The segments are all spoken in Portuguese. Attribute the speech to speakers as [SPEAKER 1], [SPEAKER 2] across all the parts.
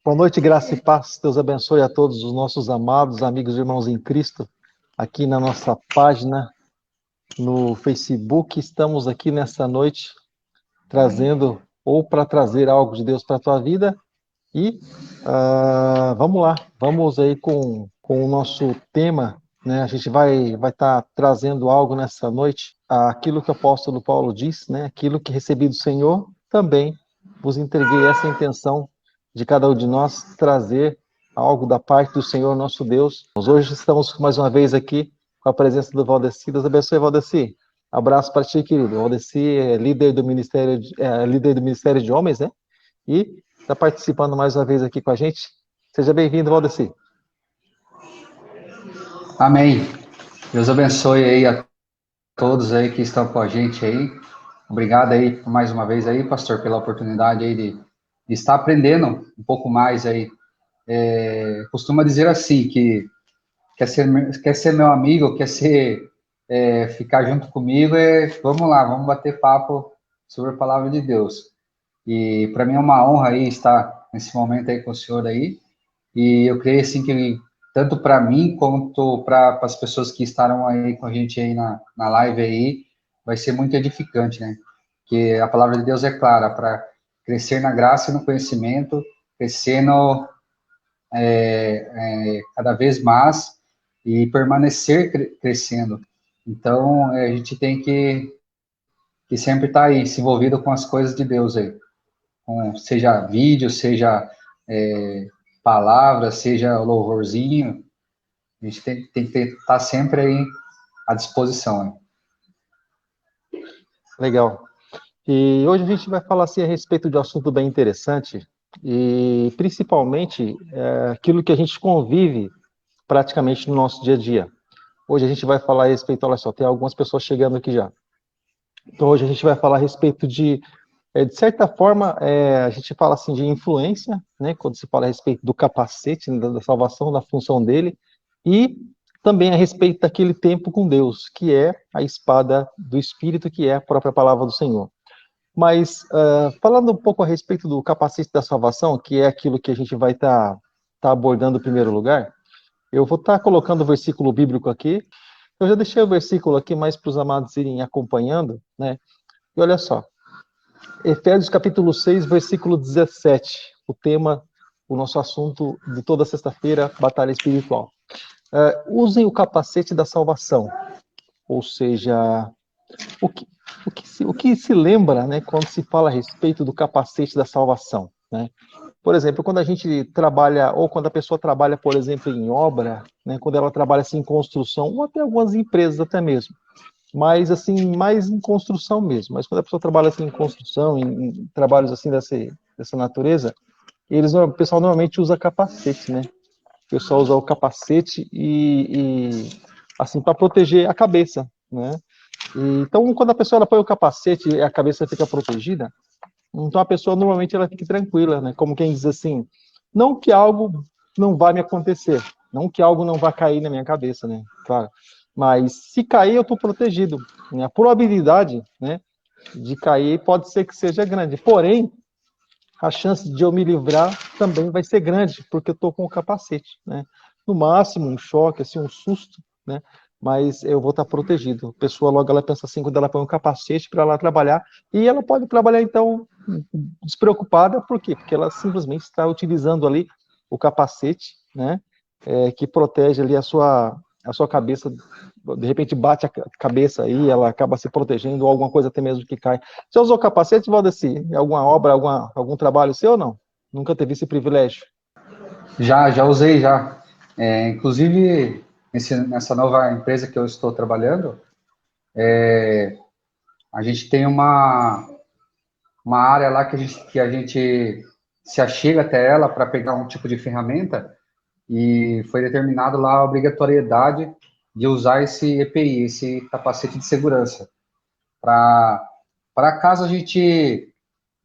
[SPEAKER 1] Boa noite, graça e paz. Deus abençoe a todos os nossos amados amigos e irmãos em Cristo. Aqui na nossa página no Facebook, estamos aqui nessa noite trazendo ou para trazer algo de Deus para a tua vida. E vamos lá, vamos aí com o nosso tema, né? A gente vai estar trazendo algo nessa noite, aquilo que o apóstolo Paulo diz, né? Aquilo que recebi do Senhor, também vos entreguei essa intenção de cada um de nós trazer algo da parte do Senhor nosso Deus. Nós hoje estamos mais uma vez aqui com a presença do Valdeci. Deus abençoe, Valdeci. Abraço para ti, querido. O Valdeci é líder do Ministério de Homens, né? E está participando mais uma vez aqui com a gente. Seja bem-vindo, Valdeci.
[SPEAKER 2] Amém. Deus abençoe aí a todos aí que estão com a gente aí. Obrigado aí mais uma vez aí, pastor, pela oportunidade aí de estar aprendendo um pouco mais aí. Costuma dizer assim, que quer ser meu amigo, ficar junto comigo, vamos lá, vamos bater papo sobre a palavra de Deus. E para mim é uma honra aí estar nesse momento aí com o senhor aí. E eu creio assim que tanto para mim quanto para as pessoas que estarão aí com a gente aí na live aí, vai ser muito edificante, né? Que a palavra de Deus é clara, para crescer na graça e no conhecimento, crescendo cada vez mais e permanecer crescendo. Então, a gente tem que sempre estar aí, se envolvido com as coisas de Deus aí. Seja vídeo, seja palavra, seja louvorzinho, a gente tem que estar sempre aí à disposição. Né?
[SPEAKER 1] Legal. E hoje a gente vai falar assim, a respeito de um assunto bem interessante, e principalmente aquilo que a gente convive praticamente no nosso dia a dia. Hoje a gente vai falar a respeito, olha só, tem algumas pessoas chegando aqui já. Então hoje a gente vai falar a respeito de certa forma, a gente fala assim de influência, né, quando se fala a respeito do capacete, né, da salvação, da função dele, e também a respeito daquele tempo com Deus, que é a espada do Espírito, que é a própria palavra do Senhor. Mas, falando um pouco a respeito do capacete da salvação, que é aquilo que a gente vai estar abordando em primeiro lugar, eu vou estar colocando o versículo bíblico aqui. Eu já deixei o versículo aqui mais para os amados irem acompanhando, né? E olha só, Efésios capítulo 6, versículo 17, o nosso assunto de toda sexta-feira, batalha espiritual. Usem o capacete da salvação, ou seja, o que se lembra, né, quando se fala a respeito do capacete da salvação, né? Por exemplo, quando a gente trabalha, ou quando a pessoa trabalha, por exemplo, em obra, né, quando ela trabalha assim, em construção, ou até algumas empresas até mesmo, mas assim, mais em construção mesmo. Mas quando a pessoa trabalha assim, em construção, em trabalhos assim dessa natureza, o pessoal normalmente usa capacete, né? O pessoal usa o capacete assim, para proteger a cabeça, né? Então, quando a pessoa ela põe o capacete e a cabeça fica protegida, então a pessoa normalmente ela fica tranquila, né? Como quem diz assim, não que algo não vai me acontecer, não que algo não vai cair na minha cabeça, né? Claro. Mas se cair, eu estou protegido. Né? A probabilidade, né, de cair pode ser que seja grande. Porém, a chance de eu me livrar também vai ser grande, porque eu estou com o capacete, né? No máximo, um choque, assim, um susto, né? Mas eu vou estar protegido. A pessoa logo ela pensa assim, quando ela põe um capacete para lá trabalhar, e ela pode trabalhar então despreocupada, por quê? Porque ela simplesmente está utilizando ali o capacete, né? Que protege ali a sua cabeça, de repente bate a cabeça aí, ela acaba se protegendo, ou alguma coisa até mesmo que cai. Você usou capacete, Valdeci, em alguma obra, algum trabalho seu ou não? Nunca teve esse privilégio?
[SPEAKER 2] Já usei já. Inclusive, nessa nova empresa que eu estou trabalhando, a gente tem uma área lá que a gente se achega até ela para pegar um tipo de ferramenta e foi determinado lá a obrigatoriedade de usar esse EPI, esse capacete de segurança, para caso a gente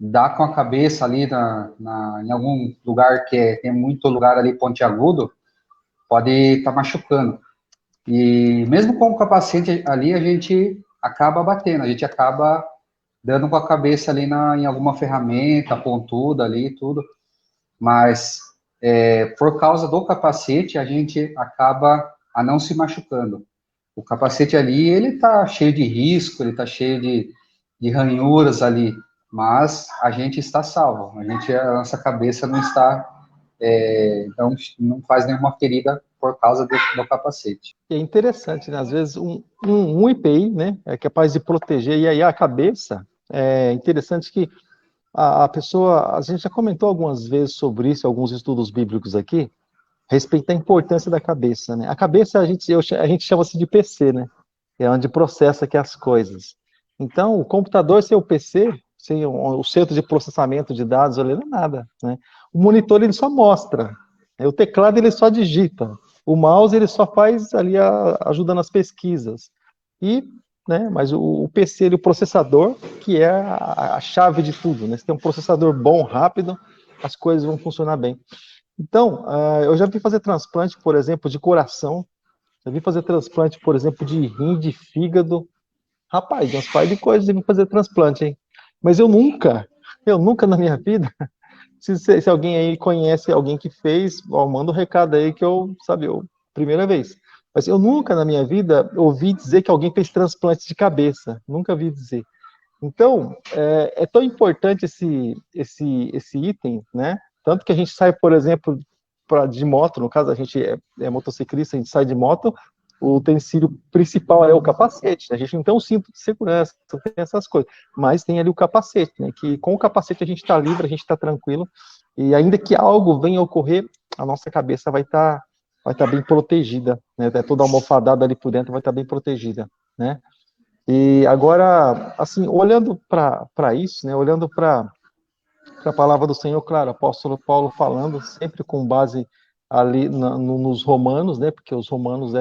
[SPEAKER 2] dá com a cabeça ali em algum lugar que tem muito lugar ali pontiagudo, pode estar machucando. E mesmo com o capacete ali, a gente acaba batendo, a gente acaba dando com a cabeça ali em alguma ferramenta pontuda ali e tudo. Mas por causa do capacete, a gente acaba a não se machucando. O capacete ali, ele tá cheio de risco, ele tá cheio de ranhuras ali, mas a gente está salvo. A nossa cabeça não está, não faz nenhuma ferida por causa do capacete.
[SPEAKER 1] É interessante, né? Às vezes um IPI, né, é capaz de proteger, e aí a cabeça, é interessante que a pessoa, a gente já comentou algumas vezes sobre isso, alguns estudos bíblicos aqui, respeito à importância da cabeça, né? A cabeça a gente chama assim de PC, né? É onde processa aqui as coisas. Então, o computador sem o PC, sem o centro de processamento de dados, ali não é nada, né? O monitor ele só mostra, né? O teclado ele só digita, o mouse ele só faz ali ajuda nas pesquisas. E, né? Mas o PC, ele, o processador, que é a chave de tudo, né? Se tem um processador bom, rápido, as coisas vão funcionar bem. Então, eu já vi fazer transplante, por exemplo, de coração, já vi fazer transplante, por exemplo, de rim, de fígado. Rapaz, umas par de coisas de fazer transplante, hein? Mas eu nunca na minha vida, se alguém aí conhece alguém que fez, ó, manda um recado aí que primeira vez. Mas eu nunca na minha vida ouvi dizer que alguém fez transplante de cabeça, nunca vi dizer. Então, é tão importante esse item, né? Tanto que a gente sai, por exemplo, de moto, no caso a gente é motociclista, a gente sai de moto, o utensílio principal é o capacete, né? A gente não tem um cinto de segurança, não tem essas coisas, mas tem ali o capacete, né? Que com o capacete a gente está livre, a gente está tranquilo, e ainda que algo venha a ocorrer, a nossa cabeça vai tá bem protegida, né? Toda almofadada ali por dentro vai estar bem protegida, né? E agora, assim, olhando para isso, né, olhando para a palavra do Senhor, claro, o apóstolo Paulo falando sempre com base ali nos romanos, né, porque os romanos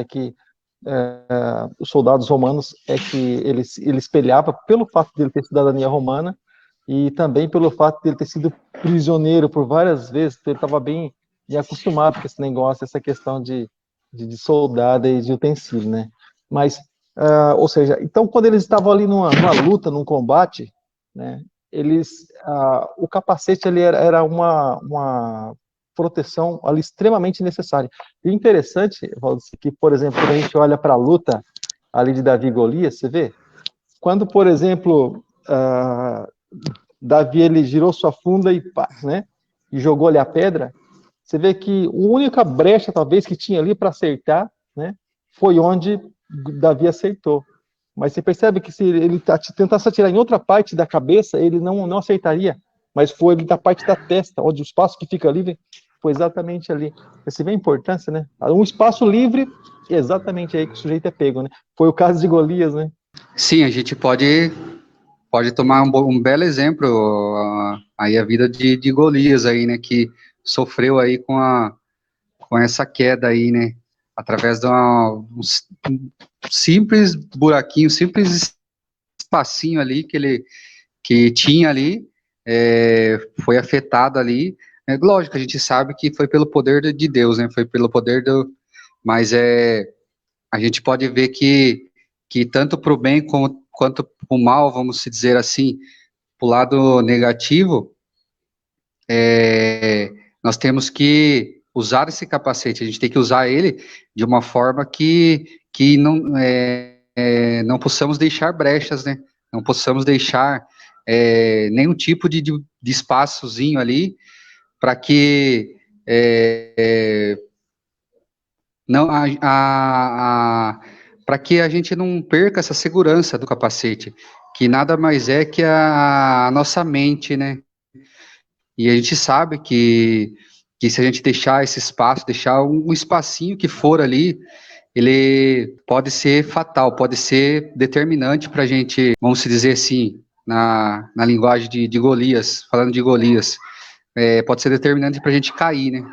[SPEAKER 1] os soldados romanos ele espelhava pelo fato de ele ter cidadania romana e também pelo fato de ele ter sido prisioneiro por várias vezes, ele estava bem acostumado com esse negócio, essa questão de soldado e de utensílio, né, mas ou seja, então quando eles estavam ali numa luta, num combate, né, o capacete ali era uma proteção ali extremamente necessária. E interessante, Valdir, que, por exemplo, quando a gente olha para a luta ali de Davi e Golias, você vê, quando, por exemplo, Davi ele girou sua funda e pá, né, e jogou ali a pedra, você vê que a única brecha, talvez, que tinha ali para acertar, né, foi onde Davi acertou. Mas você percebe que se ele tentasse atirar em outra parte da cabeça, ele não acertaria. Mas foi da parte da testa, onde o espaço que fica livre foi exatamente ali. Você vê a importância, né? Um espaço livre, exatamente aí que o sujeito é pego, né? Foi o caso de Golias, né?
[SPEAKER 2] Sim, a gente pode tomar um belo exemplo, aí a vida de Golias aí, né, que sofreu aí com essa queda aí, né, através de um simples buraquinho, simples espacinho ali que tinha ali, foi afetado ali. Lógico, a gente sabe que foi pelo poder de Deus, né, foi pelo poder mas a gente pode ver que tanto para o bem quanto para o mal, vamos dizer assim, para o lado negativo, nós temos que usar esse capacete, a gente tem que usar ele de uma forma que não possamos deixar brechas, né? Não possamos deixar nenhum tipo de espaçozinho ali para que não para que a gente não perca essa segurança do capacete, que nada mais é que a nossa mente, né? E a gente sabe que se a gente deixar esse espaço, deixar um espacinho que for ali, ele pode ser fatal, pode ser determinante para a gente, vamos dizer assim, na linguagem de Golias, falando de Golias, pode ser determinante para a gente cair, né?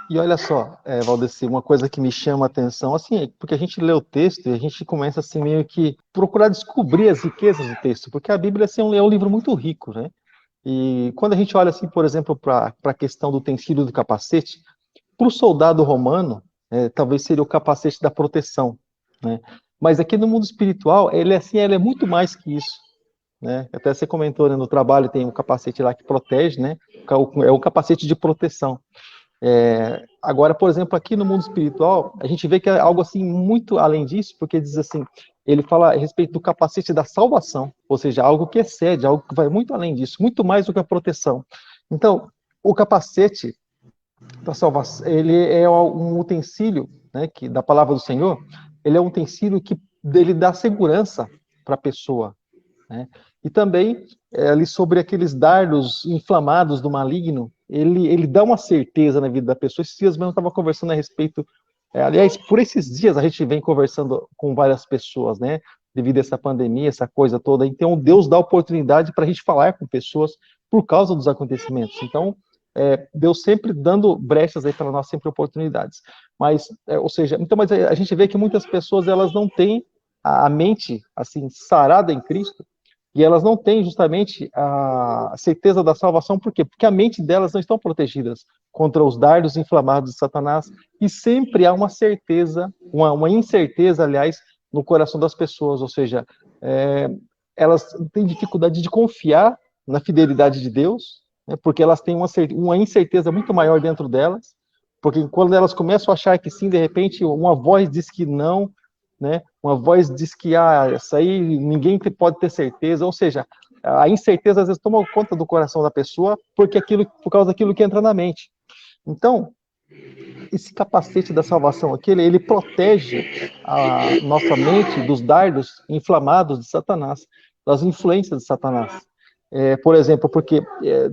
[SPEAKER 1] E olha só, Valdeci, uma coisa que me chama a atenção, assim, porque a gente lê o texto e a gente começa, assim, meio que procurar descobrir as riquezas do texto, porque a Bíblia, assim, é um livro muito rico, né? E quando a gente olha, assim, por exemplo, para a questão do utensílio do capacete, para o soldado romano, talvez seria o capacete da proteção, né? Mas aqui no mundo espiritual, ele é muito mais que isso, né? Até você comentou, né, no trabalho tem um capacete lá que protege, né? É o capacete de proteção. Agora, por exemplo, aqui no mundo espiritual, a gente vê que é algo assim muito além disso, porque diz assim, ele fala a respeito do capacete da salvação, ou seja, algo que excede, algo que vai muito além disso, muito mais do que a proteção. Então, o capacete da salvação, ele é um utensílio, né, que da palavra do Senhor, ele é um utensílio que ele dá segurança para a pessoa, né? E também, ali sobre aqueles dardos inflamados do maligno, ele dá uma certeza na vida da pessoa. Esses dias mesmo eu estava conversando a respeito, aliás, por esses dias a gente vem conversando com várias pessoas, né? Devido a essa pandemia, essa coisa toda. Então, Deus dá oportunidade para a gente falar com pessoas por causa dos acontecimentos. Então, Deus sempre dando brechas aí para nós, sempre oportunidades. Mas, ou seja, então, mas a gente vê que muitas pessoas, elas não têm a mente, assim, sarada em Cristo, e elas não têm justamente a certeza da salvação, por quê? Porque a mente delas não estão protegidas contra os dardos inflamados de Satanás, e sempre há uma certeza, uma incerteza, aliás, no coração das pessoas, ou seja, elas têm dificuldade de confiar na fidelidade de Deus, né, porque elas têm uma incerteza muito maior dentro delas, porque quando elas começam a achar que sim, de repente uma voz diz que não, né? Uma voz diz que isso aí ninguém pode ter certeza, ou seja, a incerteza às vezes toma conta do coração da pessoa por causa daquilo que entra na mente. Então, esse capacete da salvação aqui, ele protege a nossa mente dos dardos inflamados de Satanás, das influências de Satanás. Por exemplo,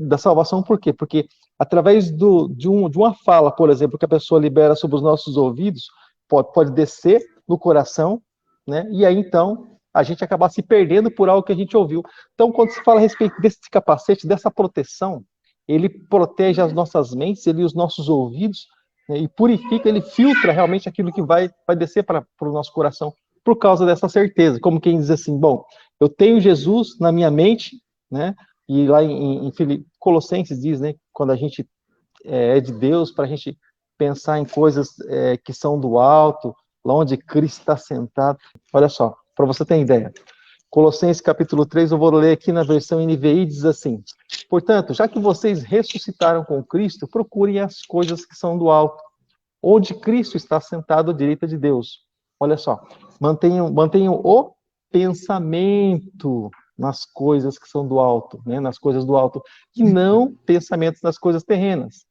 [SPEAKER 1] da salvação, por quê? Porque através de uma fala, por exemplo, que a pessoa libera sobre os nossos ouvidos, pode descer no coração, né? E aí, então, a gente acaba se perdendo por algo que a gente ouviu. Então, quando se fala a respeito desse capacete, dessa proteção, ele protege as nossas mentes, ele os nossos ouvidos, né? E purifica, ele filtra realmente aquilo que vai descer para o nosso coração, por causa dessa certeza. Como quem diz assim, bom, eu tenho Jesus na minha mente, né? E lá em Colossenses diz, né? Quando a gente é de Deus, para a gente pensar em coisas que são do alto, lá onde Cristo está sentado. Olha só, para você ter ideia. Colossenses capítulo 3, eu vou ler aqui na versão NVI, diz assim: portanto, já que vocês ressuscitaram com Cristo, procurem as coisas que são do alto, onde Cristo está sentado à direita de Deus. Olha só, mantenham o pensamento nas coisas que são do alto, né, nas coisas do alto, e não pensamentos nas coisas terrenas,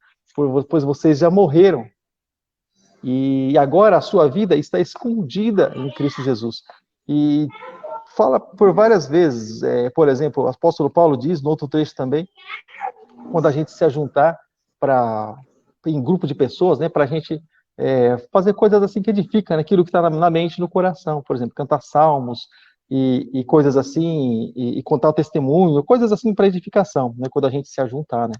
[SPEAKER 1] pois vocês já morreram, e agora a sua vida está escondida em Cristo Jesus. E fala por várias vezes, por exemplo, o apóstolo Paulo diz, no outro trecho também, quando a gente se ajuntar em grupo de pessoas, né, para a gente fazer coisas assim que edificam, né, aquilo que está na mente e no coração, por exemplo, cantar salmos e coisas assim, e contar o testemunho, coisas assim para edificação, né, quando a gente se ajuntar, né.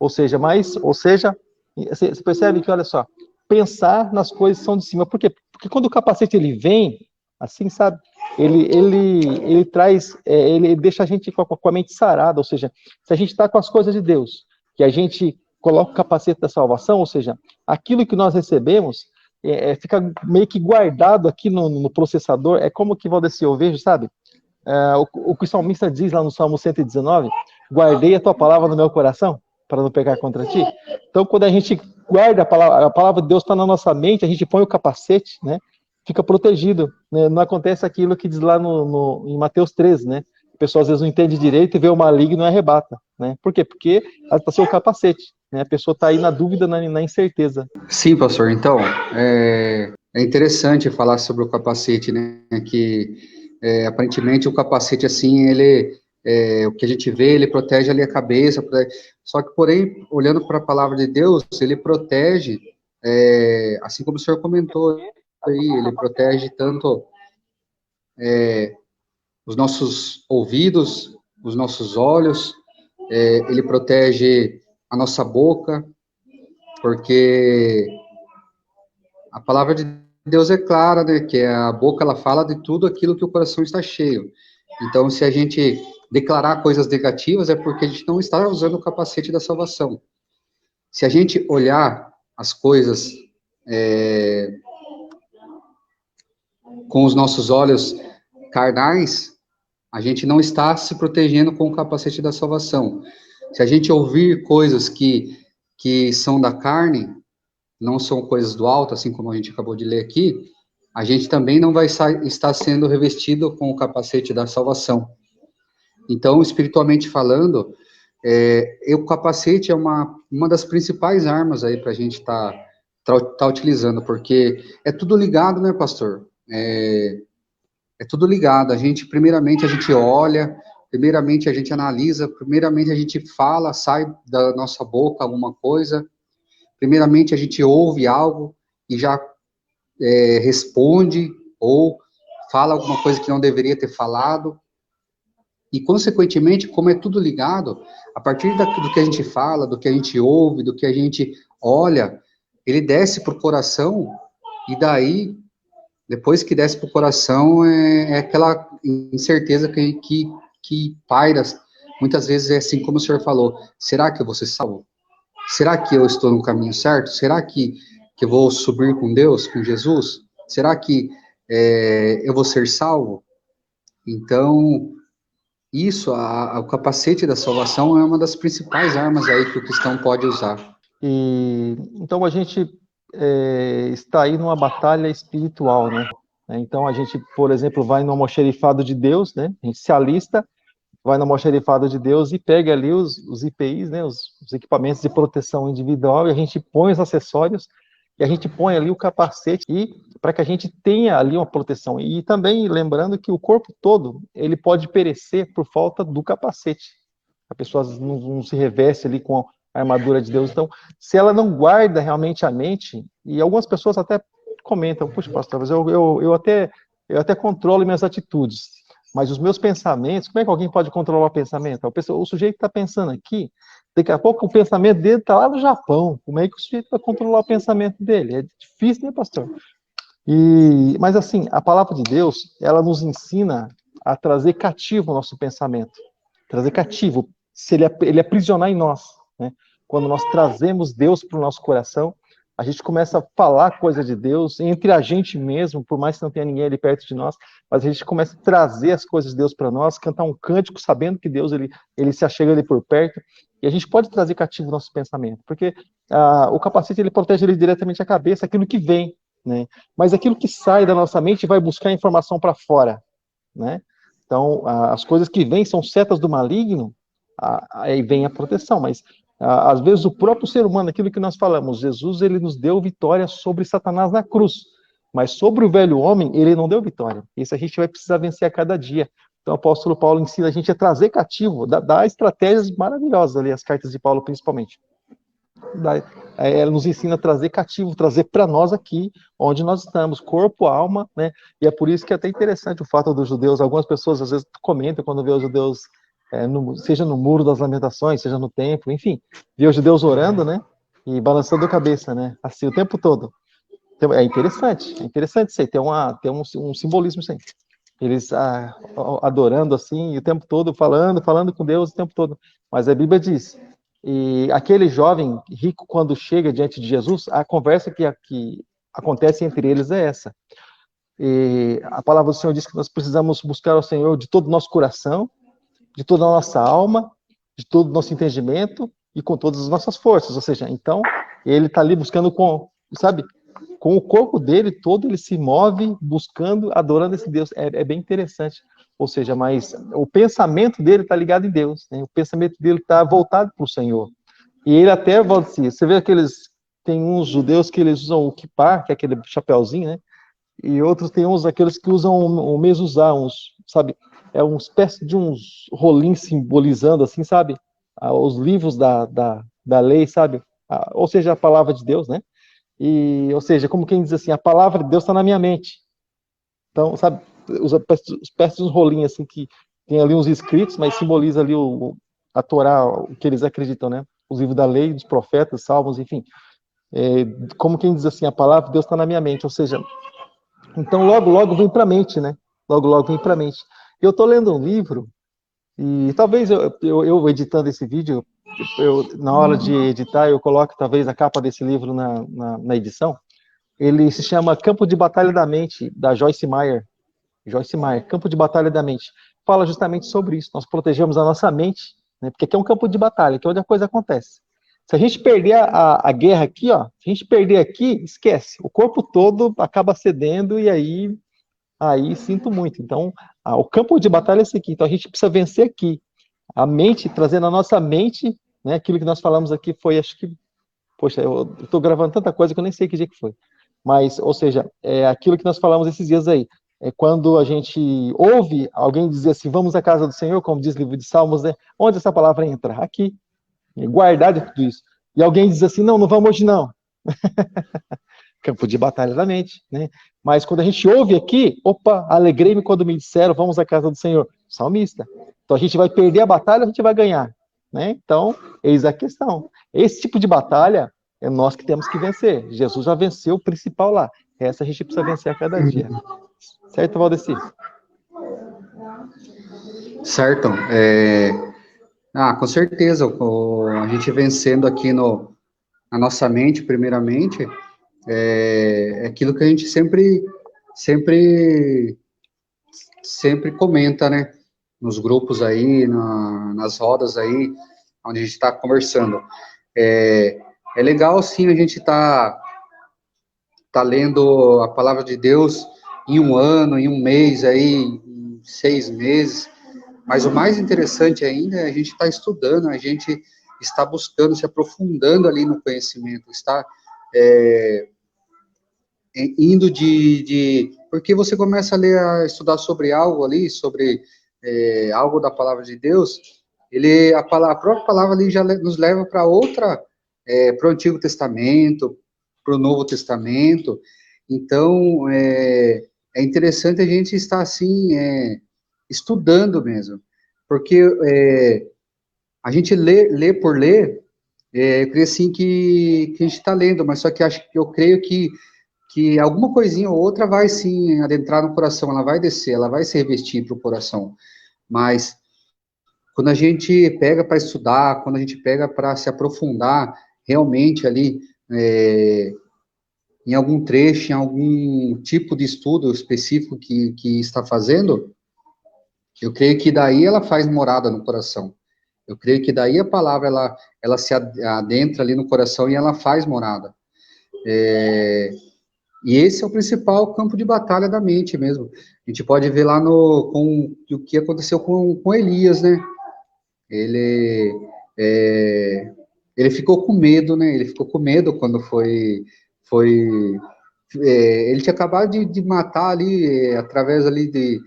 [SPEAKER 1] Ou seja, você percebe que, olha só, pensar nas coisas que são de cima. Por quê? Porque quando o capacete ele vem, assim, sabe, ele traz, ele deixa a gente com a mente sarada, ou seja, se a gente está com as coisas de Deus, que a gente coloca o capacete da salvação, ou seja, aquilo que nós recebemos fica meio que guardado aqui no processador, é como que, Valdeci, eu vejo, sabe, o que o salmista diz lá no Salmo 119, guardei a tua palavra no meu coração, para não pecar contra ti. Então, quando a gente guarda a palavra de Deus está na nossa mente, a gente põe o capacete, né? Fica protegido, né? Não acontece aquilo que diz lá em Mateus 13, né? A pessoa às vezes não entende direito e vê o maligno e arrebata, né? Por quê? Porque está sem o capacete, né? A pessoa está aí na dúvida, na incerteza.
[SPEAKER 2] Sim, pastor. Então, é interessante falar sobre o capacete, né? Que aparentemente o capacete, assim, o que a gente vê, ele protege ali a cabeça, só que, porém, olhando para a palavra de Deus, ele protege, assim como o senhor comentou aí, ele protege tanto os nossos ouvidos, os nossos olhos, ele protege a nossa boca, porque a palavra de Deus é clara, né, que a boca, ela fala de tudo aquilo que o coração está cheio. Então, se a gente declarar coisas negativas, é porque a gente não está usando o capacete da salvação. Se a gente olhar as coisas com os nossos olhos carnais, a gente não está se protegendo com o capacete da salvação. Se a gente ouvir coisas que que são da carne, não são coisas do alto, assim como a gente acabou de ler aqui, a gente também não vai estar sendo revestido com o capacete da salvação. Então, espiritualmente falando, o capacete é uma das principais armas aí para a gente tá utilizando, porque é tudo ligado, né, pastor? É tudo ligado. Primeiramente, a gente olha, primeiramente, a gente analisa, primeiramente, a gente fala, sai da nossa boca alguma coisa, primeiramente, a gente ouve algo e já responde ou fala alguma coisa que não deveria ter falado. E, consequentemente, como é tudo ligado, a partir do que a gente fala, do que a gente ouve, do que a gente olha, ele desce para o coração, e daí, depois que desce para o coração, é aquela incerteza que paira. Muitas vezes é assim como o senhor falou: será que eu vou ser salvo? Será que eu estou no caminho certo? Será que eu vou subir com Deus, com Jesus? Será que eu vou ser salvo? Então, o capacete da salvação é uma das principais armas aí que o cristão pode usar.
[SPEAKER 1] E então a gente está aí numa batalha espiritual, né? Então a gente, por exemplo, vai no almoxerifado de Deus, né? A gente se alista, vai no almoxerifado de Deus e pega ali os EPIs, né? Os equipamentos de proteção individual, e a gente põe os acessórios, e a gente põe ali o capacete, e para que a gente tenha ali uma proteção. E também lembrando que o corpo todo, ele pode perecer por falta do capacete. A pessoa não se reveste ali com a armadura de Deus. Então, se ela não guarda realmente a mente, e algumas pessoas até comentam: puxa, pastor, mas eu até controlo minhas atitudes, mas os meus pensamentos, como é que alguém pode controlar o pensamento? O sujeito está pensando aqui, daqui a pouco o pensamento dele está lá no Japão. Como é que o sujeito vai controlar o pensamento dele? É difícil, né, pastor? Mas assim, a palavra de Deus, ela nos ensina a trazer cativo o nosso pensamento. Trazer cativo, se ele aprisionar em nós, né? Quando nós trazemos Deus para o nosso coração, a gente começa a falar coisa de Deus entre a gente mesmo, por mais que não tenha ninguém ali perto de nós, mas a gente começa a trazer as coisas de Deus para nós, cantar um cântico sabendo que Deus ele se achega ali por perto, e a gente pode trazer cativo o nosso pensamento, porque o capacete ele protege ele diretamente a cabeça, aquilo que vem, né? Mas aquilo que sai da nossa mente vai buscar informação para fora, né? Então, as coisas que vêm são setas do maligno, aí vem a proteção, mas às vezes o próprio ser humano, aquilo que nós falamos, Jesus ele nos deu vitória sobre Satanás na cruz, mas sobre o velho homem ele não deu vitória. Isso a gente vai precisar vencer a cada dia. Então o apóstolo Paulo ensina a gente a trazer cativo, dá estratégias maravilhosas ali, as cartas de Paulo principalmente. Ela nos ensina a trazer cativo, trazer para nós aqui, onde nós estamos, corpo, alma, né? E é por isso que é até interessante o fato dos judeus. Algumas pessoas às vezes comentam quando vê os judeus, seja no Muro das Lamentações, seja no templo, enfim, vê os judeus orando, né? E balançando a cabeça, né? Assim, o tempo todo. Então, é interessante isso aí, tem um simbolismo isso aí. Eles adorando assim, o tempo todo, falando com Deus o tempo todo. Mas a Bíblia diz, e aquele jovem rico, quando chega diante de Jesus, a conversa que acontece entre eles é essa. E a palavra do Senhor diz que nós precisamos buscar o Senhor de todo o nosso coração, de toda a nossa alma, de todo o nosso entendimento e com todas as nossas forças. Ou seja, então, ele está ali buscando com o corpo dele todo, ele se move buscando, adorando esse Deus. É bem interessante. Ou seja, mas o pensamento dele está ligado em Deus, né? O pensamento dele está voltado para o Senhor. E ele até, Valdeci, você vê tem uns judeus que eles usam o kippah, que é aquele chapéuzinho, né? E outros tem aqueles que usam o mezuzá, sabe? É uma espécie de uns rolinhos simbolizando, assim, sabe? Os livros da lei, sabe? Ou seja, a palavra de Deus, né? Ou seja, como quem diz assim, a palavra de Deus está na minha mente. Então, sabe, os espécies de uns rolinhos assim que tem ali uns escritos, mas simboliza ali a Torá, o que eles acreditam, né? Os livros da lei, dos profetas, salmos, enfim. Como quem diz assim, a palavra de Deus está na minha mente, ou seja, então logo, logo vem para a mente, né? Logo, logo vem para a mente. Eu estou lendo um livro, e talvez eu editando esse vídeo, na hora de editar, eu coloco talvez a capa desse livro na edição. Ele se chama Campo de Batalha da Mente, da Joyce Meyer. Joyce Meyer, Campo de Batalha da Mente. Fala justamente sobre isso. Nós protegemos a nossa mente, né? Porque aqui é um campo de batalha, que é onde a coisa acontece. Se a gente perder a guerra aqui, ó, se a gente perder aqui, esquece. O corpo todo acaba cedendo e aí sinto muito. Então, o campo de batalha é esse aqui. Então, a gente precisa vencer aqui. A mente, trazendo a nossa mente, né, aquilo que nós falamos aqui foi, acho que, poxa, eu estou gravando tanta coisa que eu nem sei que dia que foi. Mas, ou seja, é aquilo que nós falamos esses dias aí. É quando a gente ouve alguém dizer assim, vamos à casa do Senhor, como diz o livro de Salmos, né? Onde essa palavra entra? Aqui. Guardar de tudo isso. E alguém diz assim, não, não vamos hoje não. Campo de batalha da mente, né? Mas quando a gente ouve aqui, opa, alegrei-me quando me disseram, vamos à casa do Senhor. Salmista. Então a gente vai perder a batalha, a gente vai ganhar, né? Então, eis a questão. Esse tipo de batalha é nós que temos que vencer. Jesus já venceu o principal lá. Essa a gente precisa vencer a cada dia. Certo, Valdeci?
[SPEAKER 2] Certo. Com certeza, a gente vencendo aqui na nossa mente, primeiramente, é aquilo que a gente sempre comenta, né? Nos grupos aí, nas rodas aí, onde a gente está conversando. É legal, sim, a gente tá lendo a palavra de Deus em um ano, em um mês aí, em 6 meses, mas o mais interessante ainda é a gente estar estudando, a gente está buscando, se aprofundando ali no conhecimento, está indo porque você começa a estudar sobre algo ali, sobre algo da palavra de Deus, a própria palavra ali já nos leva para para o Antigo Testamento, para o Novo Testamento. Então, é interessante a gente estar assim, estudando mesmo, porque a gente lê por ler, eu creio assim que a gente está lendo, mas só que eu creio que alguma coisinha ou outra vai sim adentrar no coração, ela vai descer, ela vai se revestir para o coração. Mas quando a gente pega para estudar, quando a gente pega para se aprofundar realmente ali em algum trecho, em algum tipo de estudo específico que está fazendo, eu creio que daí ela faz morada no coração. Eu creio que daí a palavra ela se adentra ali no coração e ela faz morada. E esse é o principal campo de batalha da mente mesmo. A gente pode ver lá com o que aconteceu com Elias, né? Ele, é, ele ficou com medo, né? Ele ficou com medo quando ele tinha acabado de matar ali, através ali de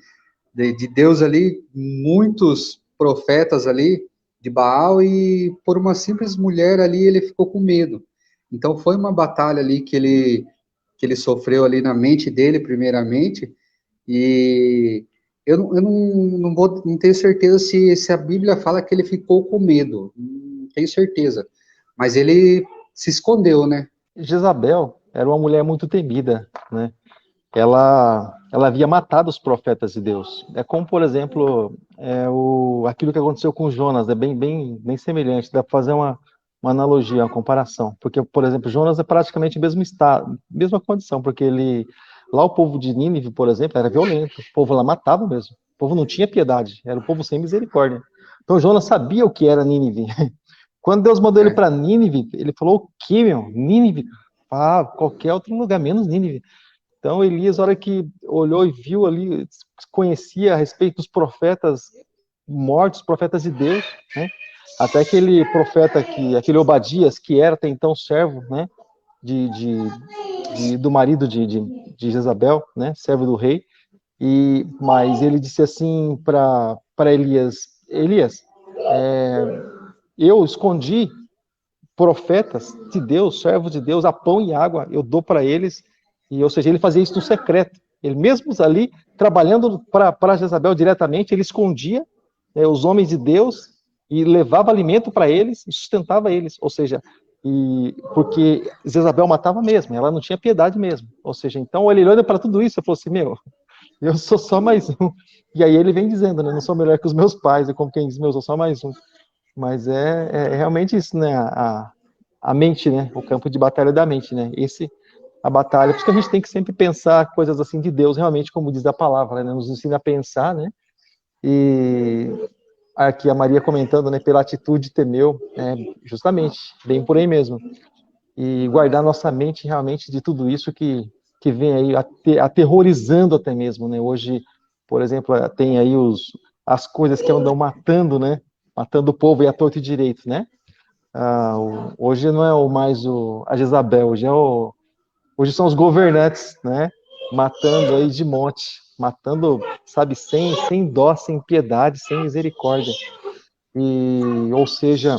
[SPEAKER 2] Deus ali, muitos profetas ali de Baal, e por uma simples mulher ali ele ficou com medo. Então foi uma batalha ali que ele sofreu ali na mente dele, primeiramente, e eu não tenho certeza se a Bíblia fala que ele ficou com medo, não tenho certeza, mas ele se escondeu, né?
[SPEAKER 1] Jezabel era uma mulher muito temida, né? Ela havia matado os profetas de Deus. É como, por exemplo, aquilo que aconteceu com Jonas, é bem semelhante. Dá para fazer uma analogia, uma comparação. Porque, por exemplo, Jonas é praticamente o mesmo estado, mesma condição, porque lá o povo de Nínive, por exemplo, era violento. O povo lá matava mesmo. O povo não tinha piedade, era o povo sem misericórdia. Então Jonas sabia o que era Nínive. Quando Deus mandou ele para Nínive, ele falou: o que, meu? Nínive? Ah, qualquer outro lugar, menos Nínive. Então, Elias, na hora que olhou e viu ali, conhecia a respeito dos profetas mortos, profetas de Deus, né? Até aquele profeta, aquele Obadias, que era até então servo, né? Do marido de Jezabel, né? Servo do rei. Mas ele disse assim para Elias: Elias, eu escondi profetas de Deus, servos de Deus, a pão e água, eu dou para eles, ou seja, ele fazia isso no secreto. Ele mesmo ali, trabalhando para Jezabel diretamente, ele escondia os homens de Deus e levava alimento para eles e sustentava eles, ou seja, porque Jezabel matava mesmo, ela não tinha piedade mesmo, ou seja, então ele olhando para tudo isso, ele falou assim, meu, eu sou só mais um, e aí ele vem dizendo, né, não sou melhor que os meus pais, é como quem diz, meu, eu sou só mais um. Mas é realmente isso, né? A mente, né? O campo de batalha da mente, né? A batalha. Por isso que a gente tem que sempre pensar coisas assim de Deus, realmente, como diz a palavra, né? Nos ensina a pensar, né? E aqui a Maria comentando, né, pela atitude temeu, justamente, bem por aí mesmo. E guardar nossa mente realmente de tudo isso que vem aí aterrorizando até mesmo, né? Hoje, por exemplo, tem aí as coisas que andam matando, né? Matando o povo e a torto e direito, né? Hoje não é mais a Jezabel, hoje são os governantes, né? Matando aí de monte, matando, sabe, sem dó, sem piedade, sem misericórdia. Ou seja,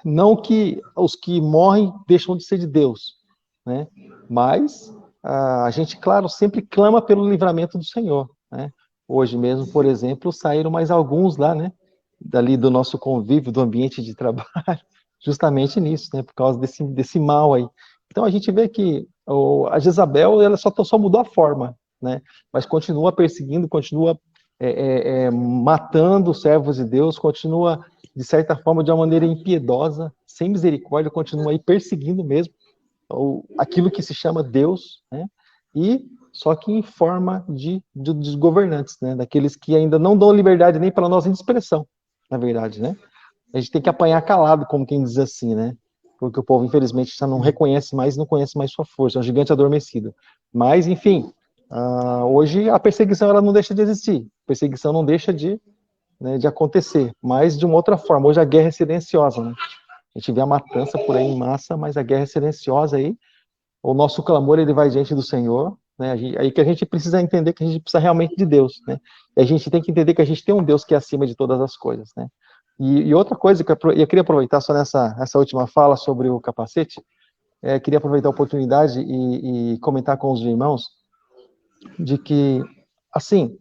[SPEAKER 1] não que os que morrem deixam de ser de Deus, né? Mas a gente, claro, sempre clama pelo livramento do Senhor, né? Hoje mesmo, por exemplo, saíram mais alguns lá, né? Dali do nosso convívio, do ambiente de trabalho, justamente nisso, né? Por causa desse mal aí. Então a gente vê que a Jezabel, ela só mudou a forma, né? Mas continua perseguindo, continua matando os servos de Deus, continua de certa forma, de uma maneira impiedosa, sem misericórdia, continua aí perseguindo mesmo aquilo que se chama Deus, né? E só que em forma de governantes, né? Daqueles que ainda não dão liberdade nem para nós de expressão, na verdade, né? A gente tem que apanhar calado, como quem diz assim, né? Porque o povo, infelizmente, já não reconhece mais, não conhece mais sua força, é um gigante adormecido. Mas, enfim, hoje a perseguição ela não deixa de existir, a perseguição não deixa de acontecer, mas de uma outra forma. Hoje a guerra é silenciosa, né? A gente vê a matança por aí em massa, mas a guerra é silenciosa aí. O nosso clamor ele vai diante do Senhor, né? Aí que a gente precisa entender que a gente precisa realmente de Deus, né? E a gente tem que entender que a gente tem um Deus que é acima de todas as coisas, né? E outra coisa que eu queria aproveitar só nessa última fala sobre o capacete, queria aproveitar a oportunidade e comentar com os irmãos de que, assim,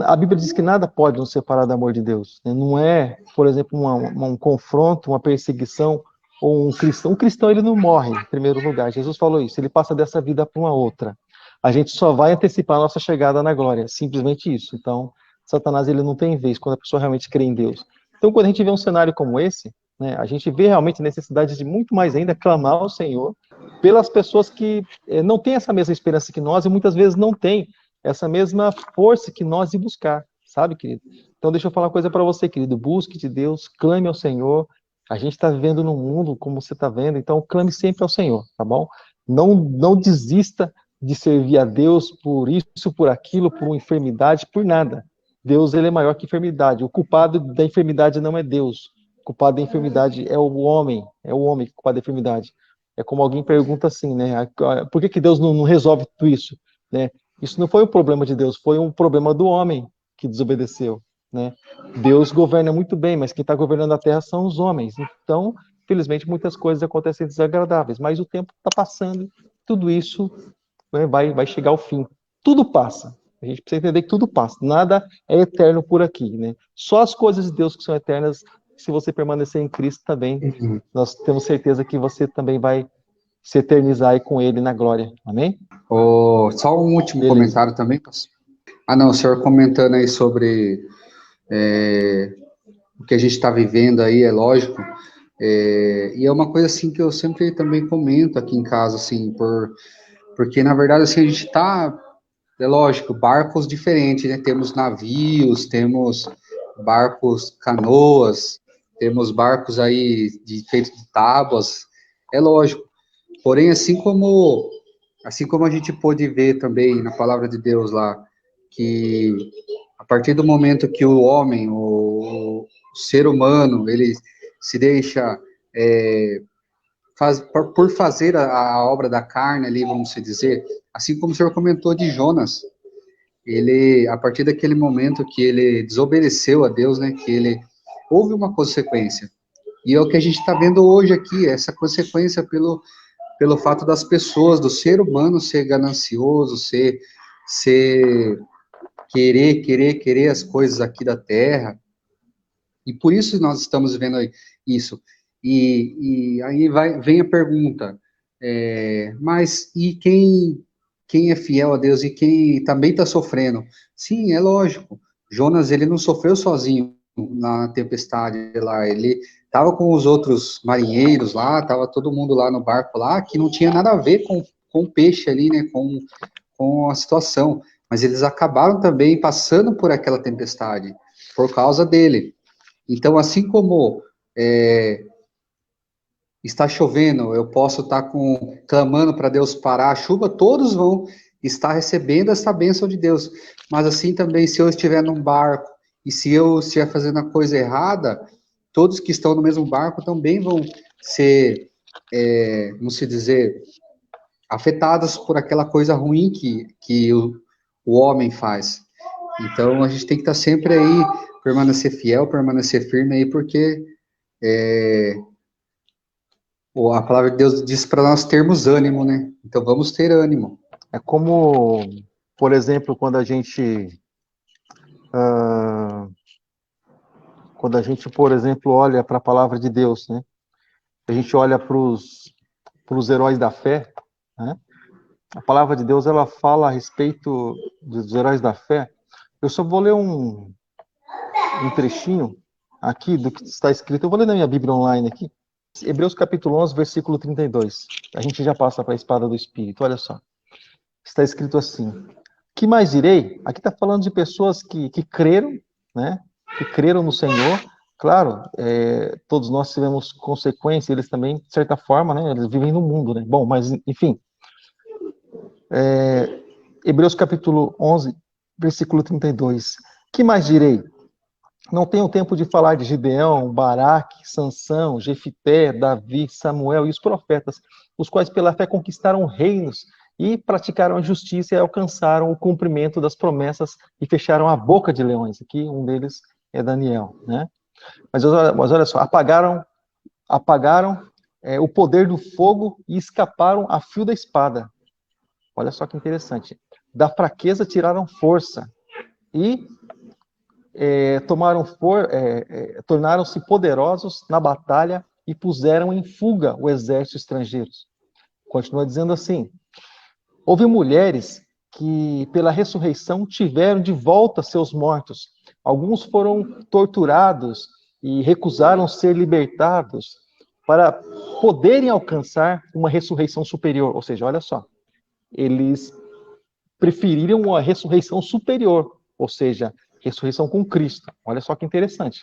[SPEAKER 1] a Bíblia diz que nada pode nos separar do amor de Deus, né? Não é, por exemplo, um confronto, uma perseguição, ou um cristão. Um cristão, ele não morre, em primeiro lugar. Jesus falou isso, ele passa dessa vida para uma outra. A gente só vai antecipar a nossa chegada na glória, simplesmente isso. Então, Satanás, ele não tem vez quando a pessoa realmente crê em Deus. Então, quando a gente vê um cenário como esse, né, a gente vê realmente a necessidade de muito mais ainda clamar ao Senhor pelas pessoas que não têm essa mesma esperança que nós e muitas vezes não têm essa mesma força que nós de buscar, sabe, querido? Então, deixa eu falar uma coisa para você, querido. Busque de Deus, clame ao Senhor. A gente está vivendo num mundo como você está vendo, então clame sempre ao Senhor, tá bom? Não desista de servir a Deus por isso, por aquilo, por uma enfermidade, por nada. Deus, ele é maior que enfermidade. O culpado da enfermidade não é Deus. O culpado da enfermidade é o homem que é o culpado da enfermidade. É como alguém pergunta assim, né? Por que Deus não resolve tudo isso, né? Isso não foi um problema de Deus, foi um problema do homem que desobedeceu, né? Deus governa muito bem, mas quem está governando a terra são os homens. Então, infelizmente, muitas coisas acontecem desagradáveis, mas o tempo está passando, tudo isso, né, vai chegar ao fim. Tudo passa. A gente precisa entender que tudo passa. Nada é eterno por aqui, né? Só as coisas de Deus que são eternas, se você permanecer em Cristo também, nós temos certeza que você também vai se eternizar aí com Ele na glória. Amém?
[SPEAKER 2] Só um último
[SPEAKER 1] Beleza.
[SPEAKER 2] comentário também, pastor. Não, o senhor comentando aí sobre o que a gente está vivendo aí, é lógico, e é uma coisa assim que eu sempre também comento aqui em casa, assim, porque na verdade assim, a gente está, é lógico, barcos diferentes, né? Temos navios, temos barcos canoas, temos barcos aí feitos de tábuas, é lógico. Porém, assim como a gente pôde ver também na palavra de Deus lá, que a partir do momento que o homem, o ser humano, ele se deixa por fazer a obra da carne ali, vamos dizer, assim como o senhor comentou de Jonas, ele, a partir daquele momento que ele desobedeceu a Deus, né, que ele houve uma consequência. E é o que a gente está vendo hoje aqui, essa consequência pelo fato das pessoas, do ser humano ser ganancioso, ser querer as coisas aqui da terra, e por isso nós estamos vendo isso. E aí vem a pergunta, mas e quem é fiel a Deus e quem também está sofrendo? Sim, é lógico, Jonas, ele não sofreu sozinho na tempestade lá, ele estava com os outros marinheiros lá, estava todo mundo lá no barco lá, que não tinha nada a ver com o peixe ali, né, com a situação, mas eles acabaram também passando por aquela tempestade. por causa dele. Então, assim como está chovendo, eu posso estar clamando para Deus parar a chuva, todos vão estar recebendo essa bênção de Deus. Mas assim também, se eu estiver num barco e se eu estiver fazendo a coisa errada, todos que estão no mesmo barco também vão ser, vamos se dizer, afetados por aquela coisa ruim que o homem faz. Então, a gente tem que estar sempre aí, permanecer fiel, permanecer firme aí, porque a palavra de Deus diz para nós termos ânimo, né? Então, vamos ter ânimo.
[SPEAKER 1] É como, por exemplo, quando a gente, por exemplo, olha para a palavra de Deus, né? A gente olha para os heróis da fé, né? A palavra de Deus, ela fala a respeito dos heróis da fé. Eu só vou ler um trechinho aqui do que está escrito. Eu vou ler na minha Bíblia online aqui. Hebreus capítulo 11, versículo 32. A gente já passa para a espada do Espírito. Olha só. Está escrito assim: que mais direi? Aqui está falando de pessoas que creram, né? Que creram no Senhor. Claro, todos nós tivemos consequências, eles também, de certa forma, né? Eles vivem no mundo, né? Bom, mas, enfim. Hebreus capítulo 11, versículo 32. Que mais direi? Não tenho tempo de falar de Gideão, Baraque, Sansão, Jefité, Davi, Samuel e os profetas, os quais pela fé conquistaram reinos e praticaram a justiça e alcançaram o cumprimento das promessas e fecharam a boca de leões. Aqui um deles é Daniel, né? Mas olha só, apagaram o poder do fogo e escaparam a fio da espada. Olha só que interessante. Da fraqueza tiraram força e tornaram-se poderosos na batalha e puseram em fuga o exército estrangeiro. Continua dizendo assim: houve mulheres que, pela ressurreição, tiveram de volta seus mortos. Alguns foram torturados e recusaram ser libertados para poderem alcançar uma ressurreição superior. Ou seja, olha só, eles preferiram uma ressurreição superior, ou seja, ressurreição com Cristo. Olha só que interessante.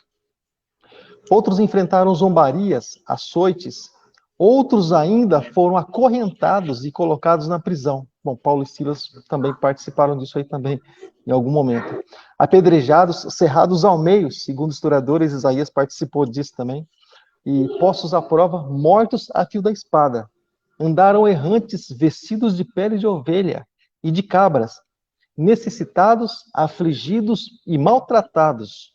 [SPEAKER 1] Outros enfrentaram zombarias, açoites. Outros ainda foram acorrentados e colocados na prisão. Bom, Paulo e Silas também participaram disso aí também, em algum momento. Apedrejados, cerrados ao meio, segundo historiadores, Isaías participou disso também. E postos à prova, mortos a fio da espada. Andaram errantes, vestidos de pele de ovelha e de cabras, necessitados, afligidos e maltratados.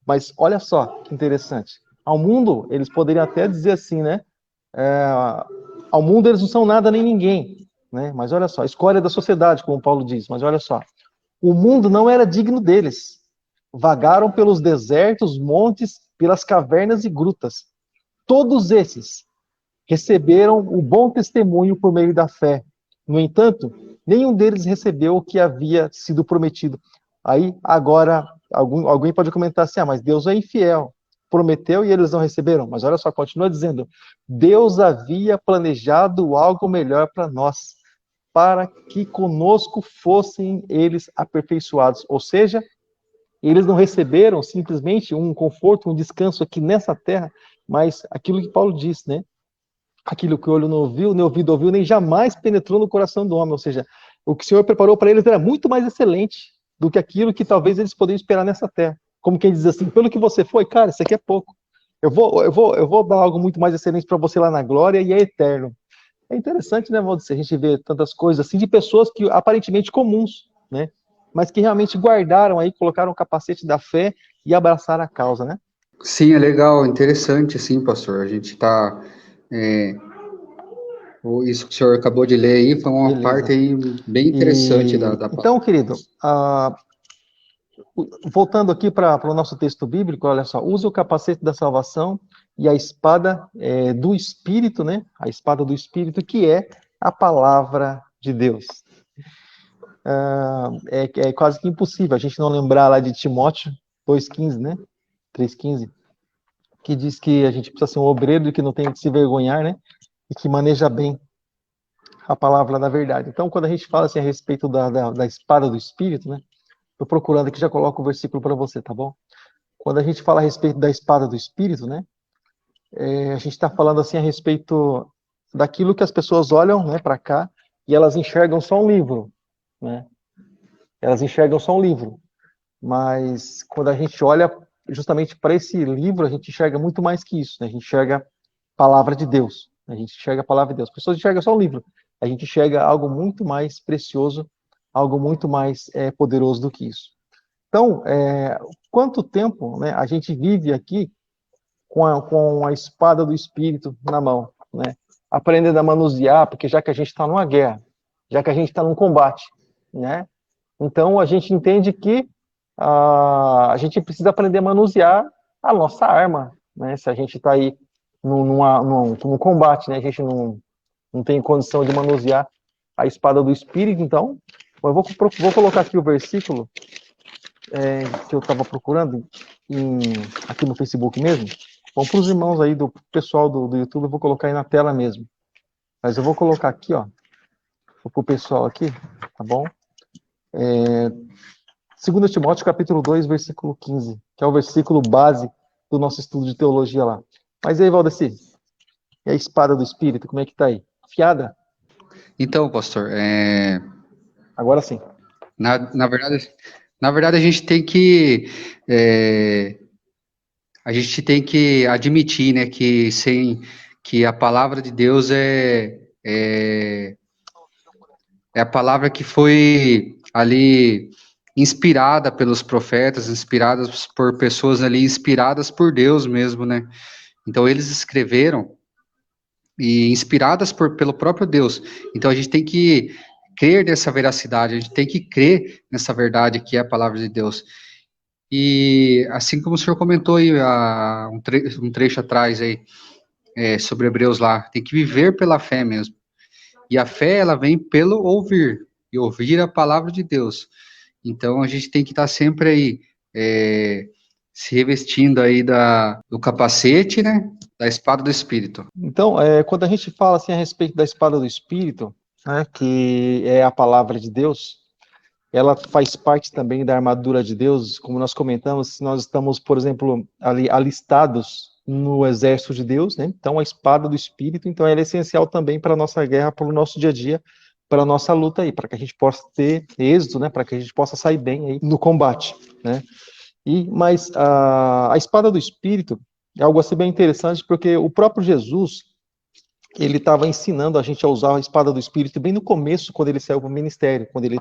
[SPEAKER 1] Mas olha só que interessante. Ao mundo, eles poderiam até dizer assim, né? Ao mundo eles não são nada nem ninguém, né? Mas olha só, escória da sociedade, como Paulo diz. Mas olha só, o mundo não era digno deles. Vagaram pelos desertos, montes, pelas cavernas e grutas. Todos esses receberam o bom testemunho por meio da fé. No entanto, nenhum deles recebeu o que havia sido prometido. Aí, agora, alguém pode comentar assim, mas Deus é infiel. Prometeu e eles não receberam. Mas olha só, continua dizendo, Deus havia planejado algo melhor para nós, para que conosco fossem eles aperfeiçoados. Ou seja, eles não receberam simplesmente um conforto, um descanso aqui nessa terra, mas aquilo que Paulo disse, né? Aquilo que o olho não ouviu, nem o ouvido ouviu, nem jamais penetrou no coração do homem. Ou seja, o que o Senhor preparou para eles era muito mais excelente do que aquilo que talvez eles poderiam esperar nessa terra. Como quem diz assim, pelo que você foi, cara, isso aqui é pouco. Eu vou dar algo muito mais excelente para você lá na glória e é eterno. É interessante, né, Valdir, a gente vê tantas coisas assim de pessoas que aparentemente comuns, né? Mas que realmente guardaram aí, colocaram o capacete da fé e abraçaram a causa, né?
[SPEAKER 2] Sim, é legal, interessante, sim, pastor. A gente está isso que o senhor acabou de ler aí foi uma
[SPEAKER 1] Beleza.
[SPEAKER 2] parte aí bem interessante da
[SPEAKER 1] Então, querido, voltando aqui para o nosso texto bíblico, olha só, use o capacete da salvação e a espada do Espírito, né? A espada do Espírito, que é a palavra de Deus. É quase que impossível a gente não lembrar lá de Timóteo 2,15, né? 3,15, que diz que a gente precisa ser um obreiro e que não tem que se vergonhar, né? E que maneja bem a palavra da verdade. Então, quando a gente fala assim, a respeito da espada do Espírito, né? Estou procurando aqui, já coloco o versículo para você, tá bom? quando a gente fala a respeito da espada do Espírito, né, a gente está falando assim a respeito daquilo que as pessoas olham, né, para cá e elas enxergam só um livro, né? Elas enxergam só um livro, mas quando a gente olha justamente para esse livro, a gente enxerga muito mais que isso, né? A gente enxerga a palavra de Deus, a gente enxerga a palavra de Deus. As pessoas enxergam só um livro, a gente enxerga algo muito mais precioso, algo muito mais poderoso do que isso. Então, quanto tempo, né, a gente vive aqui com a espada do Espírito na mão, né? Aprendendo a manusear, porque já que a gente está numa guerra, já que a gente está num combate, né? Então a gente entende que a gente precisa aprender a manusear a nossa arma, né? Se a gente está aí num combate, né? A gente não tem condição de manusear a espada do Espírito, então eu vou colocar aqui o versículo que eu estava procurando aqui no Facebook mesmo. Bom, para os irmãos aí, do pessoal do YouTube, eu vou colocar aí na tela mesmo. Mas eu vou colocar aqui, ó, para o pessoal aqui, tá bom? 2 Timóteo, capítulo 2, versículo 15, que é o versículo base do nosso estudo de teologia lá. Mas aí, Valdeci, e a espada do Espírito, como é que tá aí? Afiada?
[SPEAKER 2] Então, pastor,
[SPEAKER 1] Agora sim.
[SPEAKER 2] na verdade a gente tem que admitir, né, que a palavra de Deus é a palavra que foi ali inspirada pelos profetas, inspiradas por pessoas ali, inspiradas por Deus mesmo, né? Então eles escreveram e inspiradas pelo próprio Deus. Então a gente tem que crer nessa veracidade, a gente tem que crer nessa verdade que é a palavra de Deus. E assim como o senhor comentou aí um trecho atrás aí sobre Hebreus lá, tem que viver pela fé mesmo. E a fé, ela vem pelo ouvir, e ouvir a palavra de Deus. Então, a gente tem que estar sempre aí, se revestindo aí do capacete, né, da espada do Espírito.
[SPEAKER 1] Então, quando a gente fala assim a respeito da espada do Espírito, né, que é a palavra de Deus, ela faz parte também da armadura de Deus, como nós comentamos, se nós estamos, por exemplo, ali alistados no exército de Deus, né? Então a espada do Espírito, então ela é essencial também para a nossa guerra, para o nosso dia a dia, para a nossa luta aí, para que a gente possa ter êxito, né? Para que a gente possa sair bem aí no combate, né? Mas a espada do Espírito é algo assim bem interessante, porque o próprio Jesus, ele estava ensinando a gente a usar a espada do Espírito bem no começo, quando ele saiu para o ministério, quando ele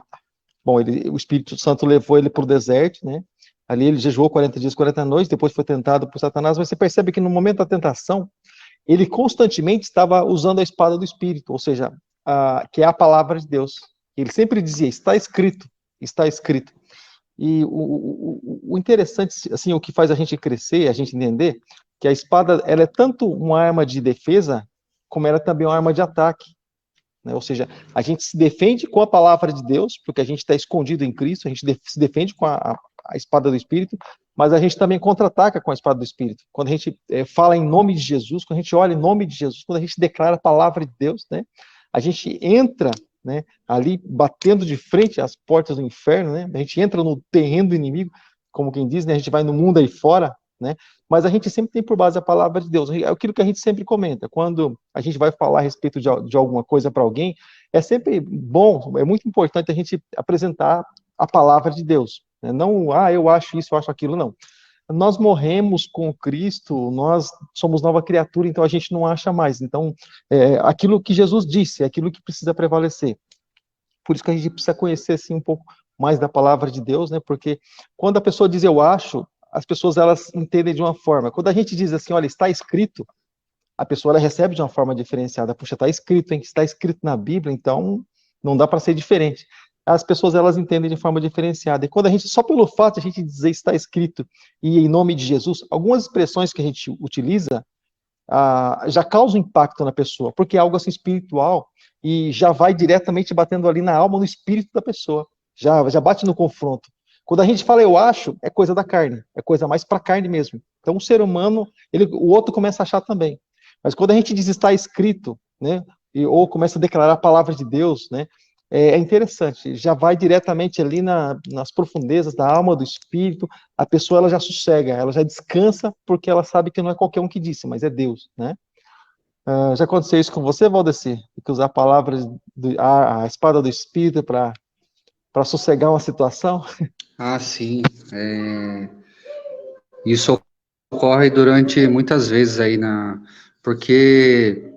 [SPEAKER 1] o Espírito Santo levou ele para o deserto, né? Ali ele jejuou 40 dias, 40 noites, depois foi tentado por Satanás, mas você percebe que no momento da tentação, ele constantemente estava usando a espada do Espírito, ou seja, que é a palavra de Deus. Ele sempre dizia, está escrito, está escrito. E o interessante, assim, o que faz a gente crescer, a gente entender, que a espada, ela é tanto uma arma de defesa, como ela é também uma arma de ataque. Né? Ou seja, a gente se defende com a palavra de Deus, porque a gente está escondido em Cristo, a gente se defende com a espada do Espírito, mas a gente também contra-ataca com a espada do Espírito. Quando a gente fala em nome de Jesus, quando a gente olha em nome de Jesus, quando a gente declara a palavra de Deus, né, a gente entra, né, ali batendo de frente às portas do inferno, né, a gente entra no terreno do inimigo, como quem diz, né, a gente vai no mundo aí fora, né, mas a gente sempre tem por base a palavra de Deus. É aquilo que a gente sempre comenta. Quando a gente vai falar a respeito de alguma coisa para alguém, é sempre bom, é muito importante a gente apresentar a palavra de Deus. Né? Não, eu acho isso, eu acho aquilo, não. Nós morremos com Cristo, nós somos nova criatura, então a gente não acha mais. Então, aquilo que Jesus disse, é aquilo que precisa prevalecer. Por isso que a gente precisa conhecer assim, um pouco mais da palavra de Deus, né? Porque quando a pessoa diz eu acho, as pessoas elas entendem de uma forma. Quando a gente diz assim, olha, está escrito, a pessoa ela recebe de uma forma diferenciada. Puxa, está escrito, hein? Está escrito na Bíblia, então não dá para ser diferente. As pessoas elas entendem de forma diferenciada. E quando a gente, só pelo fato de a gente dizer está escrito e em nome de Jesus, algumas expressões que a gente utiliza já causam impacto na pessoa, porque é algo assim espiritual e já vai diretamente batendo ali na alma, no espírito da pessoa. Já bate no confronto. Quando a gente fala eu acho, é coisa da carne, é coisa mais para a carne mesmo. Então o ser humano, o outro começa a achar também. Mas quando a gente diz está escrito, né, ou começa a declarar a palavra de Deus, né, é interessante, já vai diretamente ali nas profundezas da alma, do espírito, a pessoa ela já sossega, ela já descansa, porque ela sabe que não é qualquer um que disse, mas é Deus, né? Já aconteceu isso com você, Valdeci? Tem que usar palavras, a espada do espírito para sossegar uma situação?
[SPEAKER 2] Ah, sim. Isso ocorre durante muitas vezes aí porque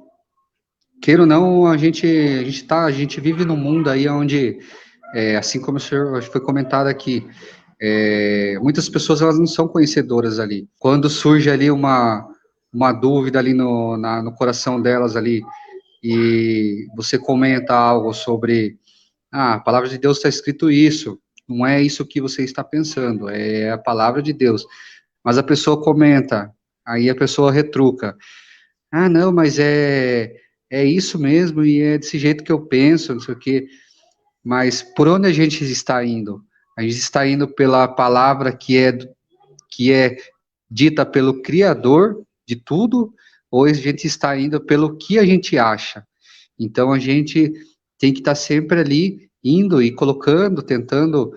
[SPEAKER 2] queira ou não, a gente vive num mundo aí onde, assim como o senhor acho que foi comentado aqui, muitas pessoas elas não são conhecedoras ali. Quando surge ali uma dúvida ali no coração delas ali, e você comenta algo sobre, a palavra de Deus está escrito isso, não é isso que você está pensando, é a palavra de Deus. Mas a pessoa comenta, aí a pessoa retruca. Ah, não, mas é isso mesmo, e é desse jeito que eu penso, não sei o quê. Mas por onde a gente está indo? A gente está indo pela palavra que é dita pelo Criador de tudo, ou a gente está indo pelo que a gente acha? Então a gente tem que estar sempre ali indo e colocando, tentando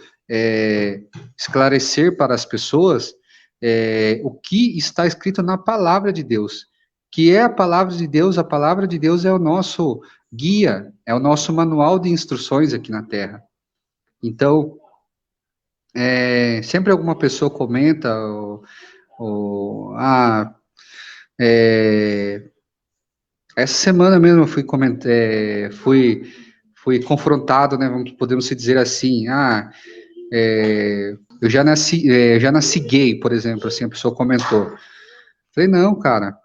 [SPEAKER 2] esclarecer para as pessoas o que está escrito na palavra de Deus, que é a palavra de Deus é o nosso guia, é o nosso manual de instruções aqui na Terra. Então, sempre alguma pessoa comenta, é, essa semana mesmo eu fui confrontado, né, podemos dizer assim, já nasci gay, por exemplo, assim, a pessoa comentou. Falei, não, cara,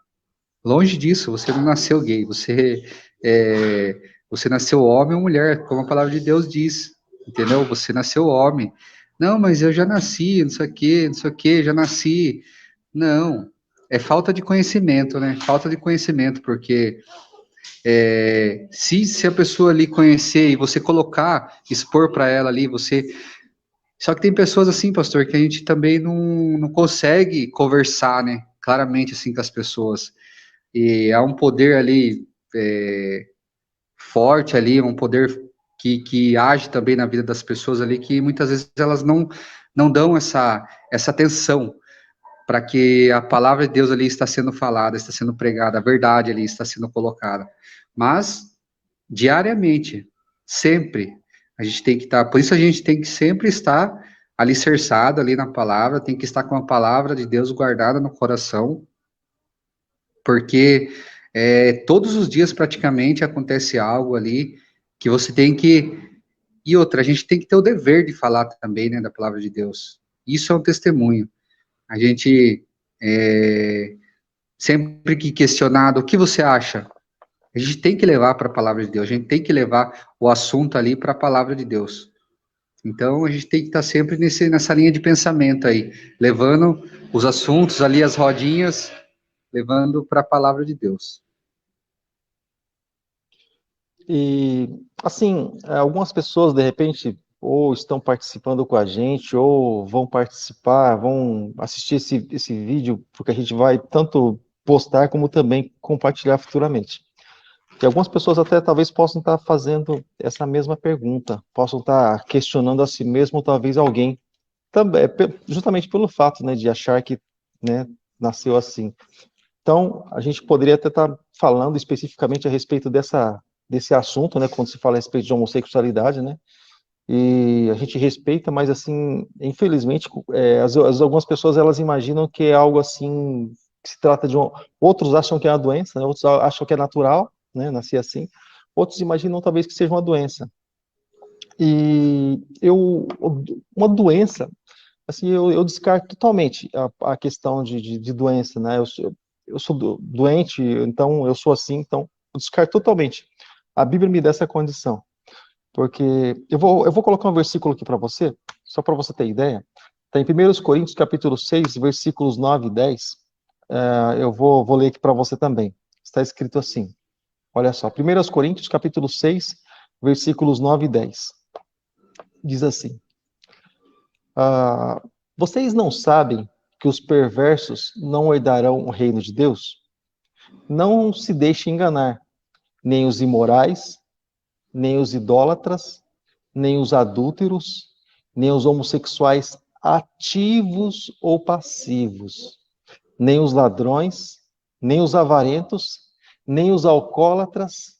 [SPEAKER 2] longe disso, você não nasceu gay, você nasceu homem ou mulher, como a palavra de Deus diz, entendeu? Você nasceu homem. Não, mas eu já nasci, não sei o quê, não sei o quê, já nasci. Não, é falta de conhecimento, né? Falta de conhecimento, porque se a pessoa ali conhecer e você colocar, expor para ela ali, você. Só que tem pessoas assim, pastor, que a gente também não consegue conversar, né? Claramente assim com as pessoas. E há um poder ali forte ali, um poder que age também na vida das pessoas ali, que muitas vezes elas não dão essa atenção para que a palavra de Deus ali está sendo falada, está sendo pregada, a verdade ali está sendo colocada. Mas, diariamente, sempre, a gente tem que estar, por isso a gente tem que sempre estar alicerçado ali na palavra, tem que estar com a palavra de Deus guardada no coração, porque todos os dias praticamente acontece algo ali que você tem que. E outra, a gente tem que ter o dever de falar também, né, da palavra de Deus. Isso é um testemunho. A gente, sempre que questionado, o que você acha? A gente tem que levar para a palavra de Deus, a gente tem que levar o assunto ali para a palavra de Deus. Então, a gente tem que estar sempre nessa linha de pensamento aí, levando os assuntos ali, as rodinhas, levando para a palavra de Deus.
[SPEAKER 1] E, assim, algumas pessoas, de repente, ou estão participando com a gente, ou vão participar, vão assistir esse vídeo, porque a gente vai tanto postar como também compartilhar futuramente. E algumas pessoas até talvez possam estar fazendo essa mesma pergunta, possam estar questionando a si mesmo, ou talvez alguém, também, justamente pelo fato, né, de achar que, né, nasceu assim. Então, a gente poderia até estar falando especificamente a respeito desse assunto, né, quando se fala a respeito de homossexualidade, né, e a gente respeita, mas assim, infelizmente, algumas pessoas elas imaginam que é algo assim, que se trata de outros acham que é uma doença, né, outros acham que é natural, né, nascer assim, outros imaginam talvez que seja uma doença. E uma doença, assim, eu descarto totalmente a questão de doença, né? Eu sou doente, então eu sou assim, então eu descarto totalmente. A Bíblia me dá essa condição, porque eu vou colocar um versículo aqui para você, só para você ter ideia. Está em 1 Coríntios, capítulo 6, versículos 9 e 10. Eu vou ler aqui para você também. Está escrito assim, olha só, 1 Coríntios, capítulo 6, versículos 9 e 10. Diz assim, vocês não sabem que os perversos não herdarão o reino de Deus? Não se deixe enganar, nem os imorais, nem os idólatras, nem os adúlteros, nem os homossexuais ativos ou passivos, nem os ladrões, nem os avarentos, nem os alcoólatras,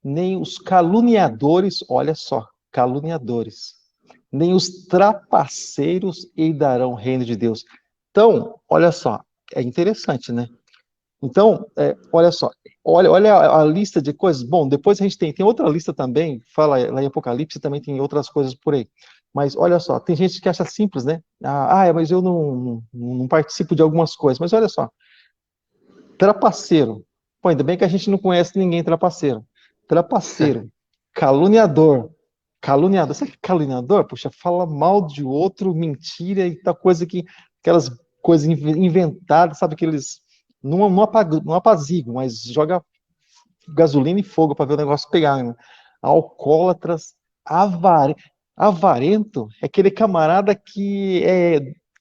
[SPEAKER 1] nem os caluniadores, olha só, caluniadores, nem os trapaceiros herdarão o reino de Deus. Então, olha só, é interessante, né? Então, olha só, olha a lista de coisas. Bom, depois a gente tem outra lista também, fala lá em Apocalipse, também tem outras coisas por aí. Mas olha só, tem gente que acha simples, né? Mas eu não participo de algumas coisas. Mas olha só, trapaceiro. Pô, ainda bem que a gente não conhece ninguém trapaceiro. Trapaceiro, caluniador. Caluniador, sabe que é caluniador? Puxa, fala mal de outro, mentira e tal coisa que, aquelas coisas inventadas, sabe, que eles não apaziguam, mas joga gasolina e fogo para ver o negócio pegar, né? Alcoólatras, avarento, é aquele camarada que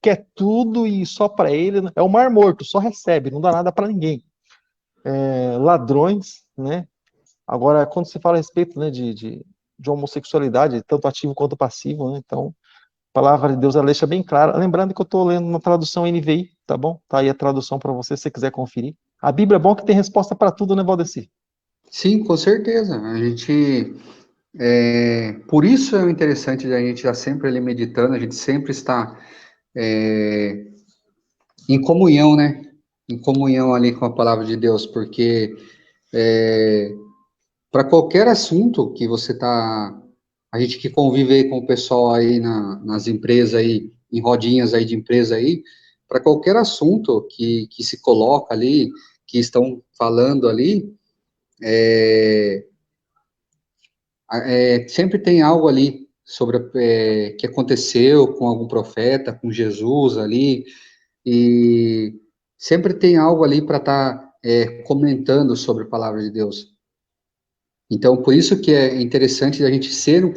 [SPEAKER 1] quer tudo e só para ele, né? É o mar morto, só recebe, não dá nada para ninguém. Ladrões, né? Agora, quando se fala a respeito, né, de homossexualidade, tanto ativo quanto passivo, né? Então, a palavra de Deus ela deixa bem clara. Lembrando que eu estou lendo na tradução NVI, tá bom? Tá aí a tradução para você, se você quiser conferir. A Bíblia é bom que tem resposta para tudo, né, Valdeci?
[SPEAKER 2] Sim, com certeza. A gente, por isso é interessante a gente estar sempre ali meditando, a gente sempre está em comunhão, né? Em comunhão ali com a palavra de Deus, porque para qualquer assunto que você tá, a gente que convive aí com o pessoal aí nas empresas aí, em rodinhas aí de empresa aí, para qualquer assunto que se coloca ali, que estão falando ali, sempre tem algo ali sobre que aconteceu com algum profeta, com Jesus ali, e sempre tem algo ali para estar comentando sobre a palavra de Deus. Então, por isso que é interessante a gente ser um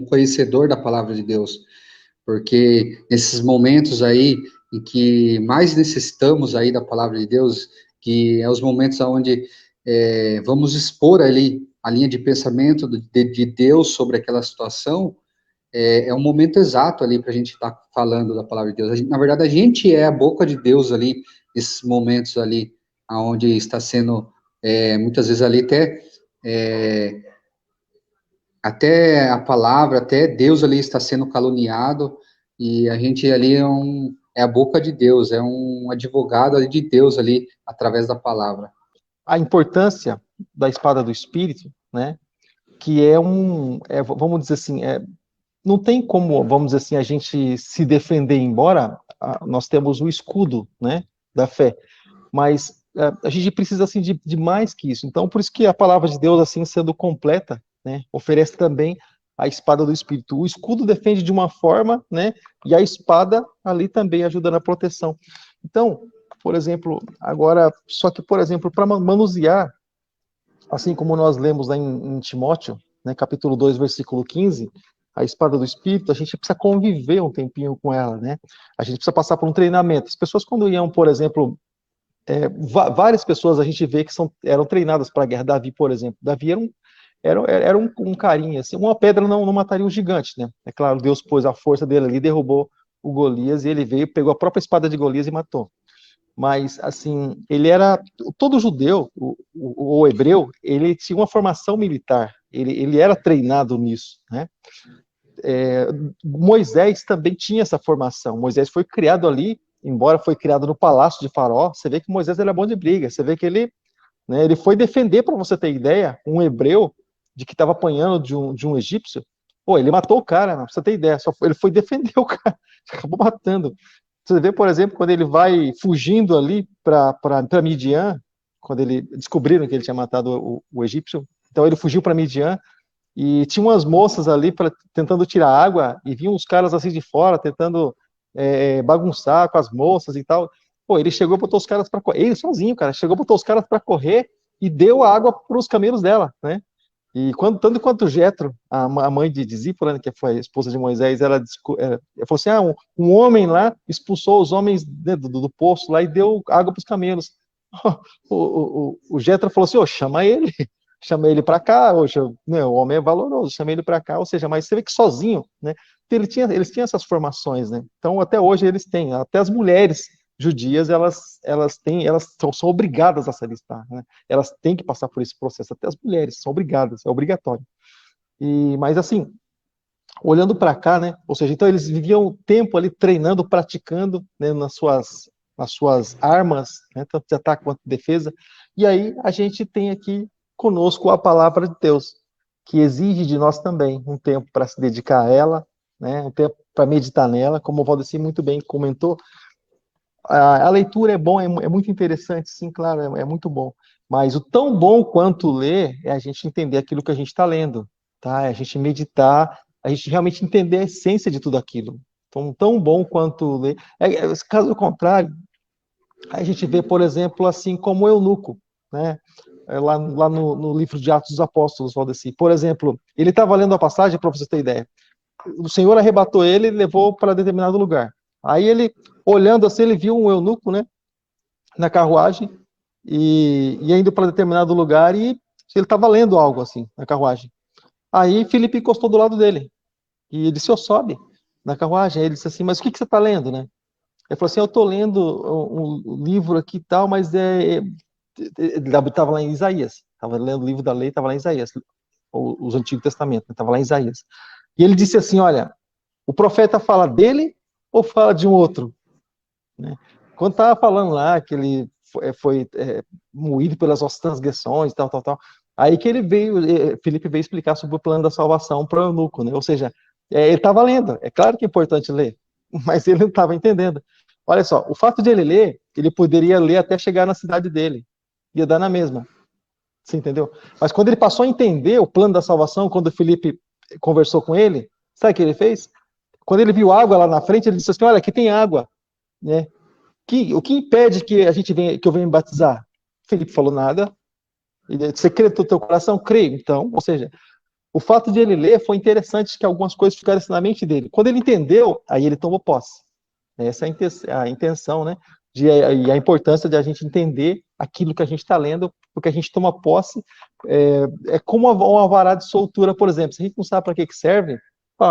[SPEAKER 2] conhecedor da palavra de Deus, porque nesses momentos aí em que mais necessitamos aí da palavra de Deus, que é os momentos onde vamos expor ali a linha de pensamento de Deus sobre aquela situação, é um momento exato ali para a gente estar falando da palavra de Deus. Na verdade, a gente é a boca de Deus ali, nesses momentos ali, onde está sendo, muitas vezes ali é, até a palavra, até Deus ali está sendo caluniado, e a gente ali é a boca de Deus, é um advogado ali de Deus ali, através da palavra.
[SPEAKER 1] A importância da espada do Espírito, né? Que vamos dizer assim, não tem como, vamos dizer assim, a gente se defender, embora nós temos o escudo, né, da fé, mas a gente precisa, assim, de mais que isso. Então, por isso que a palavra de Deus, assim, sendo completa, né, oferece também a espada do Espírito. O escudo defende de uma forma, né, e a espada ali também ajuda na proteção. Então, por exemplo, agora, só que, por exemplo, para manusear, assim como nós lemos lá em Timóteo, né, capítulo 2, versículo 15, a espada do Espírito, a gente precisa conviver um tempinho com ela, né? A gente precisa passar por um treinamento. As pessoas, quando iam, por exemplo, várias pessoas a gente vê que eram treinadas para a guerra. Davi, por exemplo. Davi era um carinha, assim, uma pedra não mataria um gigante, né? É claro, Deus pôs a força dele ali, derrubou o Golias, e ele veio, pegou a própria espada de Golias e matou. Mas, assim, todo judeu, o hebreu, ele tinha uma formação militar, ele era treinado nisso, né? Moisés também tinha essa formação. Moisés foi criado ali, embora foi criado no palácio de Faraó. Você vê que Moisés era bom de briga. Você vê que ele foi defender, para você ter ideia, um hebreu de que estava apanhando de um egípcio. Pô, ele matou o cara, pra você ter ideia. Ele foi defender o cara, acabou matando. Você vê, por exemplo, quando ele vai fugindo ali para Midian, quando descobriram que ele tinha matado o egípcio. Então ele fugiu para Midian, e tinha umas moças ali tentando tirar água, e vinham uns caras assim de fora, tentando bagunçar com as moças e tal. Pô, ele chegou, botou os caras para correr, ele sozinho, cara, chegou, botou os caras para correr e deu água para os camelos dela, né? E tanto quanto Jetro, a mãe de Zípora, né, que foi a esposa de Moisés, ela falou assim: um homem lá expulsou os homens do poço lá e deu água para os camelos. O Jetro falou assim: chama ele. chamei ele para cá, hoje, né, o homem é valoroso, chamei ele para cá, ou seja, mas você vê que sozinho, né? Eles tinham essas formações, né? Então, até hoje eles têm, até as mulheres judias, elas são obrigadas a se alistar, né? Elas têm que passar por esse processo, até as mulheres são obrigadas, é obrigatório. Mas assim, olhando para cá, né? Ou seja, então eles viviam o tempo ali treinando, praticando, né, nas suas armas, né, tanto de ataque quanto de defesa. E aí a gente tem aqui conosco a palavra de Deus, que exige de nós também um tempo para se dedicar a ela, né, um tempo para meditar nela, como o Valdeci muito bem comentou. A leitura é bom, é muito interessante, sim, claro, é muito bom. Mas o tão bom quanto ler é a gente entender aquilo que a gente está lendo, tá? É a gente meditar, a gente realmente entender a essência de tudo aquilo. Então, tão bom quanto ler. Caso contrário, a gente vê, por exemplo, assim como o eunuco, né? Lá no livro de Atos dos Apóstolos, Valdeci. Por exemplo, ele estava lendo a passagem, para você ter ideia. O Senhor arrebatou ele e levou para determinado lugar. Aí ele, olhando assim, ele viu um eunuco, né, na carruagem e indo para determinado lugar e ele estava lendo algo assim na carruagem. Aí Felipe encostou do lado dele e ele disse: "Eu sobe na carruagem". Aí ele disse assim: "Mas o que você está lendo, né?" Ele falou assim: "Eu estou lendo um livro aqui e tal, mas ele estava lá em Isaías, estava lendo o livro da lei, estava lá em Isaías, os Antigos Testamentos, estava lá em Isaías. E ele disse assim: "Olha, o profeta fala dele ou fala de um outro?" Né? Quando estava falando lá que ele foi moído pelas nossas transgressões, tal, tal, tal, aí que ele veio, Felipe veio explicar sobre o plano da salvação para o eunuco, né? Ou seja, ele estava lendo, é claro que é importante ler, mas ele não estava entendendo. Olha só, o fato de ele ler, ele poderia ler até chegar na cidade dele, ia dar na mesma, você entendeu? Mas quando ele passou a entender o plano da salvação, quando Felipe conversou com ele, sabe o que ele fez? Quando ele viu água lá na frente, ele disse assim: "Olha, aqui tem água", né? O que impede que que eu venha me batizar? Felipe falou: "Nada". Você crê no teu coração? Creio. Então, ou seja, o fato de ele ler foi interessante, que algumas coisas ficaram assim na mente dele. Quando ele entendeu, aí ele tomou posse. Essa é a intenção, né? E a importância de a gente entender aquilo que a gente está lendo, porque a gente toma posse. É como uma vara de soltura, por exemplo. Se a gente não sabe para que serve,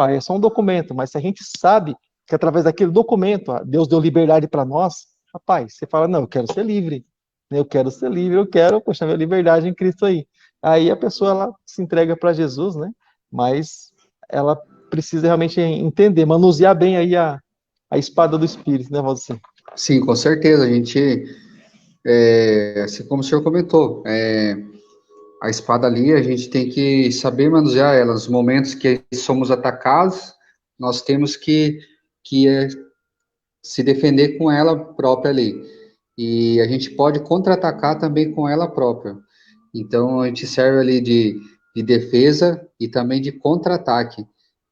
[SPEAKER 1] é só um documento, mas se a gente sabe que através daquele documento Deus deu liberdade para nós, rapaz, você fala: "Não, eu quero ser livre, né? Eu quero ser livre, eu quero, poxa, minha liberdade em Cristo aí". Aí a pessoa ela se entrega para Jesus, né? Mas ela precisa realmente entender, manusear bem aí a espada do Espírito, né, Valdir?
[SPEAKER 2] Sim, com certeza. A gente, assim como o senhor comentou, a espada ali, a gente tem que saber manusear ela. Nos momentos que somos atacados, nós temos que se defender com ela própria ali. E a gente pode contra-atacar também com ela própria. Então, a gente serve ali de defesa e também de contra-ataque.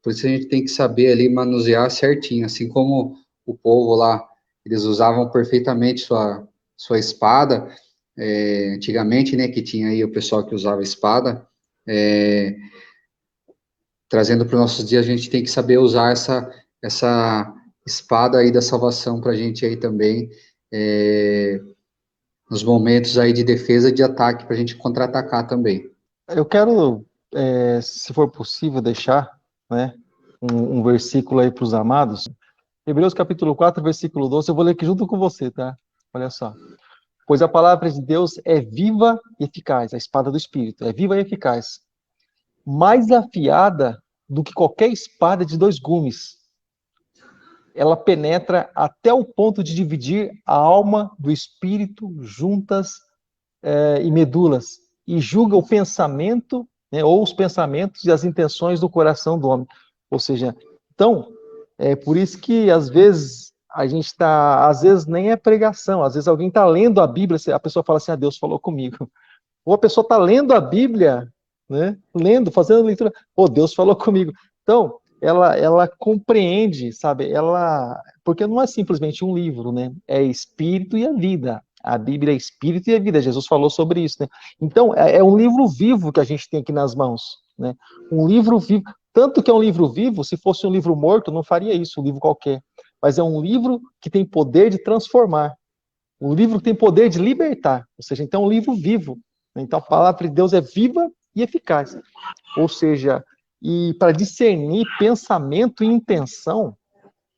[SPEAKER 2] Por isso, a gente tem que saber ali manusear certinho. Assim como o povo lá, eles usavam perfeitamente sua espada. Antigamente, né, que tinha aí o pessoal que usava espada. Trazendo para os nossos dias, a gente tem que saber usar essa espada aí da salvação para a gente aí também, nos momentos aí de defesa e de ataque, para a gente contra-atacar também.
[SPEAKER 1] Eu quero, se for possível, deixar, né, um versículo aí para os amados. Hebreus capítulo 4, versículo 12, eu vou ler aqui junto com você, tá? Olha só. "Pois a palavra de Deus é viva e eficaz", a espada do Espírito, é viva e eficaz, mais afiada do que qualquer espada de dois gumes. Ela penetra até o ponto de dividir a alma do espírito, juntas e medulas, e julga o pensamento, né, ou os pensamentos e as intenções do coração do homem. Ou seja, então, é por isso que às vezes a gente está, às vezes nem é pregação, às vezes alguém está lendo a Bíblia, a pessoa fala assim: Deus falou comigo. Ou a pessoa está lendo a Bíblia, né, lendo, fazendo a leitura, Deus falou comigo. Então, ela compreende, sabe? Porque não é simplesmente um livro, né? É espírito e a vida. A Bíblia é espírito e a vida. Jesus falou sobre isso, né? Então, é um livro vivo que a gente tem aqui nas mãos, né? Um livro vivo. Tanto que é um livro vivo, se fosse um livro morto, não faria isso, um livro qualquer. Mas é um livro que tem poder de transformar. Um livro que tem poder de libertar. Ou seja, então é um livro vivo, Então, a palavra de Deus é viva e eficaz. Ou seja, e para discernir pensamento e intenção,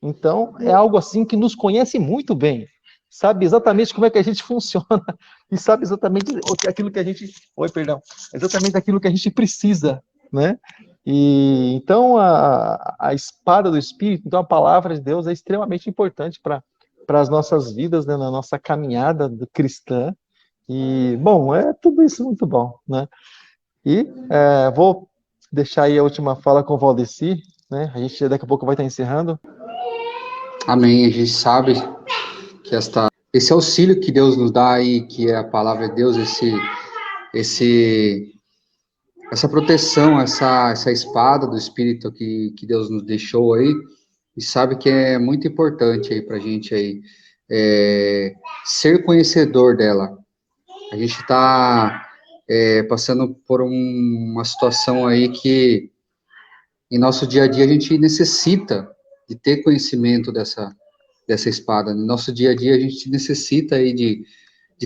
[SPEAKER 1] então, é algo assim que nos conhece muito bem. Sabe exatamente como é que a gente funciona e sabe exatamente aquilo que a gente... Oi, perdão. Exatamente aquilo que a gente precisa, né? E então, a espada do Espírito, então a palavra de Deus é extremamente importante para as nossas vidas, né, na nossa caminhada cristã. E, bom, é tudo isso muito bom, né? E vou deixar aí a última fala com o Valdeci, né? A gente daqui a pouco vai estar encerrando.
[SPEAKER 2] Amém. A gente sabe que esse auxílio que Deus nos dá aí, que é a palavra de Deus, esse, essa proteção, essa espada do Espírito que Deus nos deixou aí, e sabe que é muito importante aí pra gente aí, ser conhecedor dela. A gente está passando por uma situação aí que em nosso dia a dia a gente necessita de ter conhecimento dessa espada. No nosso dia a dia a gente necessita aí de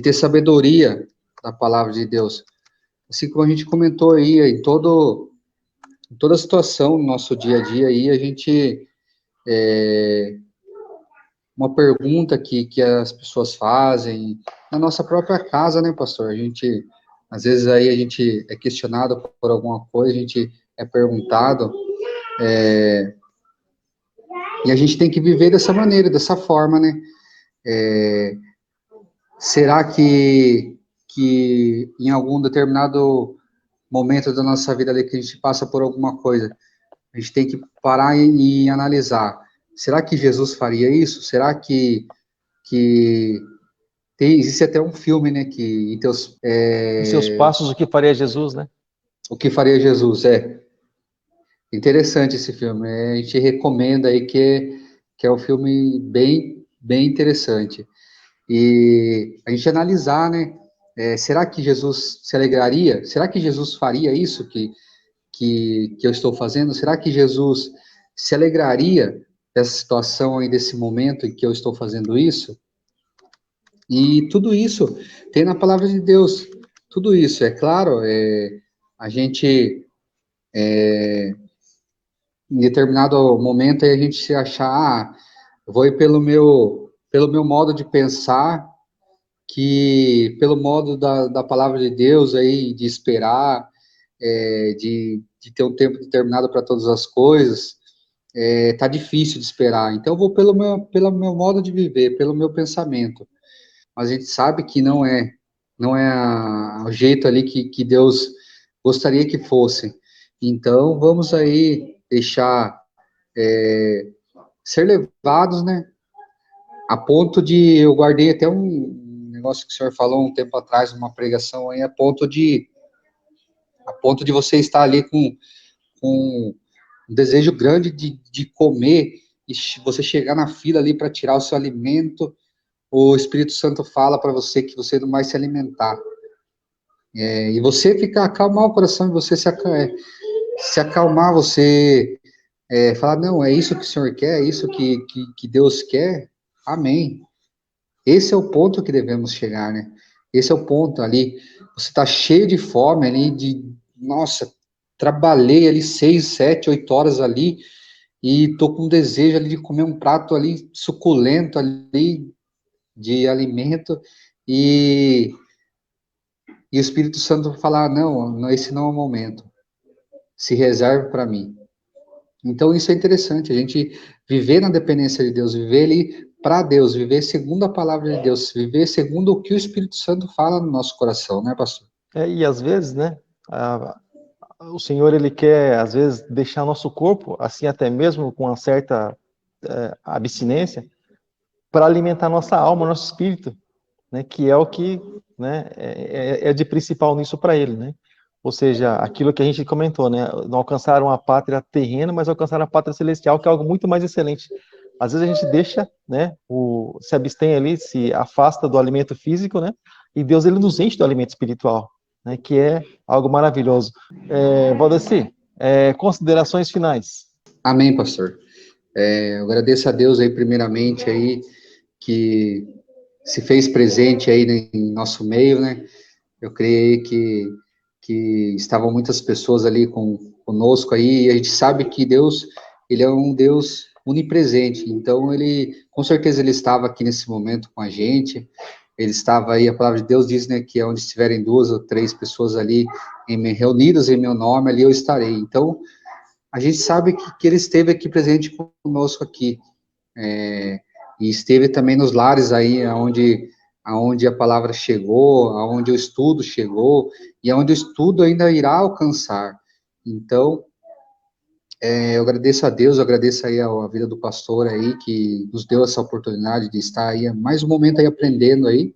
[SPEAKER 2] ter sabedoria da palavra de Deus. Assim como a gente comentou aí, em toda situação no nosso dia a dia aí, a gente, uma pergunta que as pessoas fazem, na nossa própria casa, né, pastor? A gente, às vezes aí a gente é questionado por alguma coisa, a gente é perguntado, e a gente tem que viver dessa maneira, dessa forma, né? Será que em algum determinado momento da nossa vida ali que a gente passa por alguma coisa, a gente tem que parar e analisar. Será que Jesus faria isso? Será que existe até um filme, né, que
[SPEAKER 1] Em seus passos, o que faria Jesus, né?
[SPEAKER 2] o que faria Jesus? Interessante esse filme. A gente recomenda aí que é um filme bem interessante. E a gente analisar, né? Será que Jesus se alegraria? Será que Jesus faria isso que eu estou fazendo? Será que Jesus se alegraria dessa situação aí, desse momento em que eu estou fazendo isso? E tudo isso tem na palavra de Deus. Tudo isso, é claro, a gente, em determinado momento, aí a gente se achar, eu vou ir pelo meu modo de pensar, que pelo modo da palavra de Deus aí, de esperar, de ter um tempo determinado para todas as coisas, tá difícil de esperar. Então, eu vou pelo meu modo de viver, pelo meu pensamento. Mas a gente sabe que não é o jeito ali que Deus gostaria que fosse. Então, vamos aí deixar ser levados, né? A ponto de, eu guardei até um negócio que o senhor falou um tempo atrás, uma pregação aí, a ponto de você estar ali com um desejo grande de comer, e você chegar na fila ali para tirar o seu alimento, o Espírito Santo fala para você que você não vai se alimentar. E você ficar, acalmar o coração, e você se acalmar, você falar, não, é isso que o Senhor quer, é isso que Deus quer, amém. Esse é o ponto que devemos chegar, né? Esse é o ponto ali, você está cheio de fome ali, nossa, trabalhei ali 6, 7, 8 horas ali, e tô com desejo ali de comer um prato ali suculento ali de alimento, e, e o Espírito Santo falar, não, esse não é o momento, se reserve para mim. Então isso é interessante, a gente viver na dependência de Deus, viver ali para Deus, viver segundo a palavra de Deus, viver segundo o que o Espírito Santo fala no nosso coração, né, pastor?
[SPEAKER 1] E às vezes, né, o Senhor, ele quer, às vezes, deixar nosso corpo, assim até mesmo com uma certa abstinência, para alimentar nossa alma, nosso espírito, né, que é o que, né, é de principal nisso para ele, né? Ou seja, aquilo que a gente comentou, né, não alcançaram a pátria terrena, mas alcançaram a pátria celestial, que é algo muito mais excelente. Às vezes a gente deixa, né, se abstém ali, se afasta do alimento físico, né, e Deus, ele nos enche do alimento espiritual, né, que é algo maravilhoso. Valdeci, considerações finais.
[SPEAKER 2] Amém, pastor. Eu agradeço a Deus aí, primeiramente, aí, que se fez presente aí em nosso meio, né? Eu creio que estavam muitas pessoas ali conosco aí, e a gente sabe que Deus, ele é um Deus onipresente, então ele, com certeza ele estava aqui nesse momento com a gente, ele estava aí, a palavra de Deus diz, né, que é onde estiverem 2 ou 3 pessoas ali reunidas em meu nome, ali eu estarei. Então, a gente sabe que ele esteve aqui presente conosco aqui, e esteve também nos lares aí, aonde a palavra chegou, aonde o estudo chegou, e aonde o estudo ainda irá alcançar. Então, eu agradeço a Deus, eu agradeço aí a vida do pastor aí, que nos deu essa oportunidade de estar aí, mais um momento aí aprendendo aí.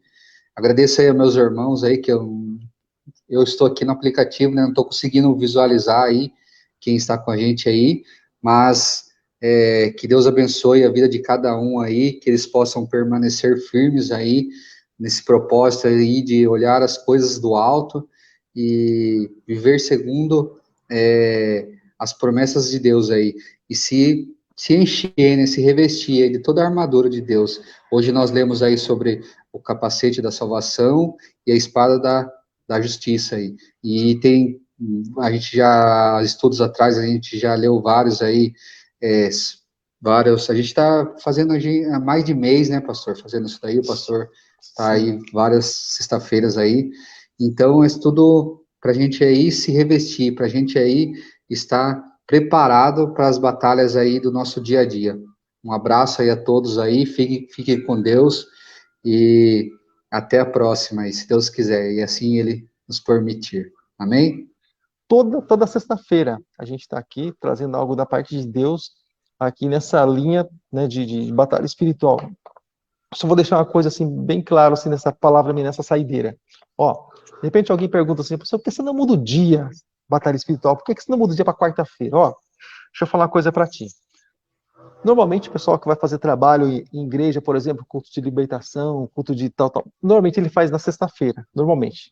[SPEAKER 2] Agradeço aí a meus irmãos aí, que eu estou aqui no aplicativo, né, não estou conseguindo visualizar aí quem está com a gente aí, mas que Deus abençoe a vida de cada um aí, que eles possam permanecer firmes aí, nesse propósito aí de olhar as coisas do alto e viver segundo as promessas de Deus aí, e se encher, né, se revestir aí de toda a armadura de Deus. Hoje nós lemos aí sobre o capacete da salvação e a espada da justiça aí. E a gente já, estudos atrás, a gente já leu vários aí, é, a gente está fazendo há mais de mês, né, pastor, fazendo isso daí, o pastor está aí várias sexta-feiras aí, então é tudo para a gente aí se revestir, para a gente aí estar preparado para as batalhas aí do nosso dia a dia. Um abraço aí a todos aí, fiquem com Deus, e até a próxima, e se Deus quiser, e assim Ele nos permitir. Amém?
[SPEAKER 1] Toda sexta-feira a gente está aqui trazendo algo da parte de Deus, aqui nessa linha, né, de batalha espiritual. Só vou deixar uma coisa assim bem clara assim, nessa palavra minha, nessa saideira. Ó, de repente alguém pergunta assim, professor, por que você não muda o dia, batalha espiritual? Por que você não muda o dia para quarta-feira? Ó, deixa eu falar uma coisa para ti. Normalmente o pessoal que vai fazer trabalho em igreja, por exemplo, culto de libertação, culto de tal, normalmente ele faz na sexta-feira, normalmente.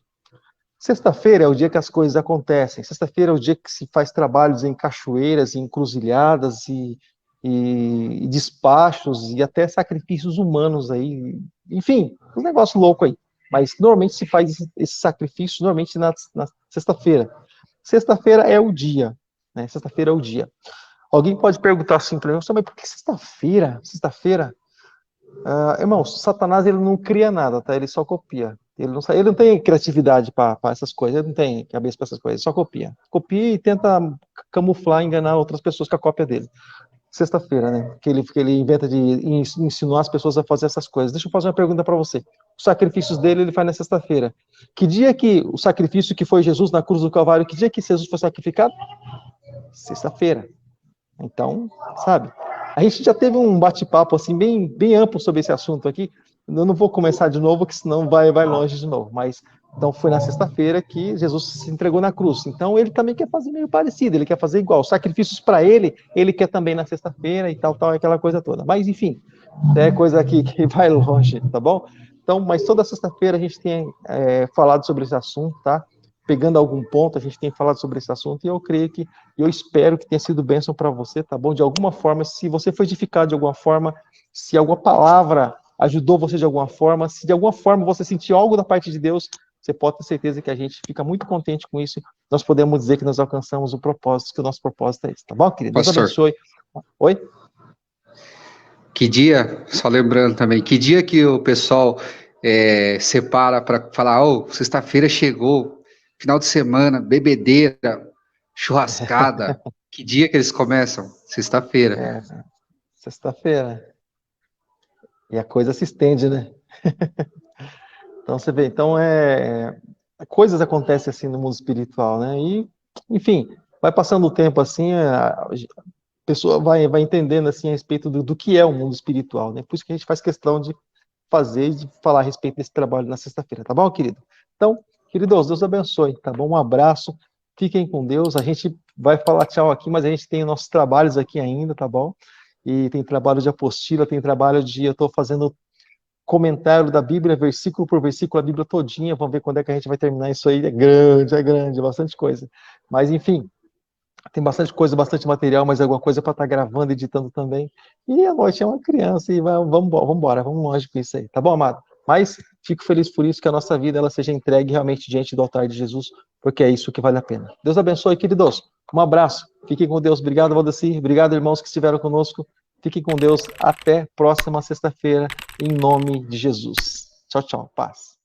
[SPEAKER 1] Sexta-feira é o dia que as coisas acontecem. Sexta-feira é o dia que se faz trabalhos em cachoeiras, em encruzilhadas e despachos e até sacrifícios humanos aí. Enfim, um negócio louco aí. Mas normalmente se faz esse sacrifício normalmente na sexta-feira. Sexta-feira é o dia, né? Sexta-feira é o dia. Alguém pode perguntar assim para mim, mas por que sexta-feira? Sexta-feira? Irmão, Satanás ele não cria nada, tá? Ele só copia. Ele não tem criatividade para essas coisas, ele não tem cabeça para essas coisas, ele só copia. Copia e tenta camuflar, enganar outras pessoas com a cópia dele. Sexta-feira, né? Que ele inventa de insinuar as pessoas a fazer essas coisas. Deixa eu fazer uma pergunta para você. Os sacrifícios dele ele faz na sexta-feira. Que dia que o sacrifício que foi Jesus na cruz do Calvário, que dia que Jesus foi sacrificado? Sexta-feira. Então, sabe? A gente já teve um bate-papo assim bem amplo sobre esse assunto aqui. Eu não vou começar de novo, que senão vai longe de novo. Mas então foi na sexta-feira que Jesus se entregou na cruz. Então ele também quer fazer meio parecido, ele quer fazer igual. Sacrifícios para ele quer também na sexta-feira e tal, aquela coisa toda. Mas enfim, é coisa que vai longe, tá bom? Então, mas toda sexta-feira a gente tem falado sobre esse assunto, tá? Pegando algum ponto, a gente tem falado sobre esse assunto e eu creio que, eu espero que tenha sido bênção para você, tá bom? De alguma forma, se você foi edificado de alguma forma, se alguma palavra ajudou você de alguma forma, se de alguma forma você sentiu algo da parte de Deus, você pode ter certeza que a gente fica muito contente com isso. Nós podemos dizer que nós alcançamos o propósito, que o nosso propósito é esse, tá bom, querido? Deus
[SPEAKER 2] Pastor,
[SPEAKER 1] abençoe. Oi?
[SPEAKER 2] que dia, só lembrando também, que dia que o pessoal separa para falar, sexta-feira chegou, final de semana, bebedeira, churrascada, que dia que eles começam? Sexta-feira.
[SPEAKER 1] Sexta-feira. E a coisa se estende, né? Então você vê, então coisas acontecem assim no mundo espiritual, né? E, enfim, vai passando o tempo assim, a pessoa vai entendendo assim a respeito do que é o mundo espiritual, né? Por isso que a gente faz questão de fazer, de falar a respeito desse trabalho na sexta-feira, tá bom, querido? Então, queridos, Deus abençoe, tá bom? Um abraço, fiquem com Deus. A gente vai falar tchau aqui, mas a gente tem nossos trabalhos aqui ainda, tá bom? E tem trabalho de apostila, tem trabalho eu estou fazendo comentário da Bíblia, versículo por versículo, a Bíblia todinha. Vamos ver quando é que a gente vai terminar isso aí. É grande, bastante coisa. Mas, enfim, tem bastante coisa, bastante material, mas alguma coisa para estar gravando, editando também. E a noite é uma criança e vamos embora, vamos longe com isso aí. Tá bom, amado? Mas Fico feliz por isso, que a nossa vida ela seja entregue realmente diante do altar de Jesus, porque é isso que vale a pena. Deus abençoe, queridos. Um abraço. Fiquem com Deus. Obrigado, Valdeci. Obrigado, irmãos que estiveram conosco. Fiquem com Deus. Até próxima sexta-feira, em nome de Jesus. Tchau, tchau. Paz.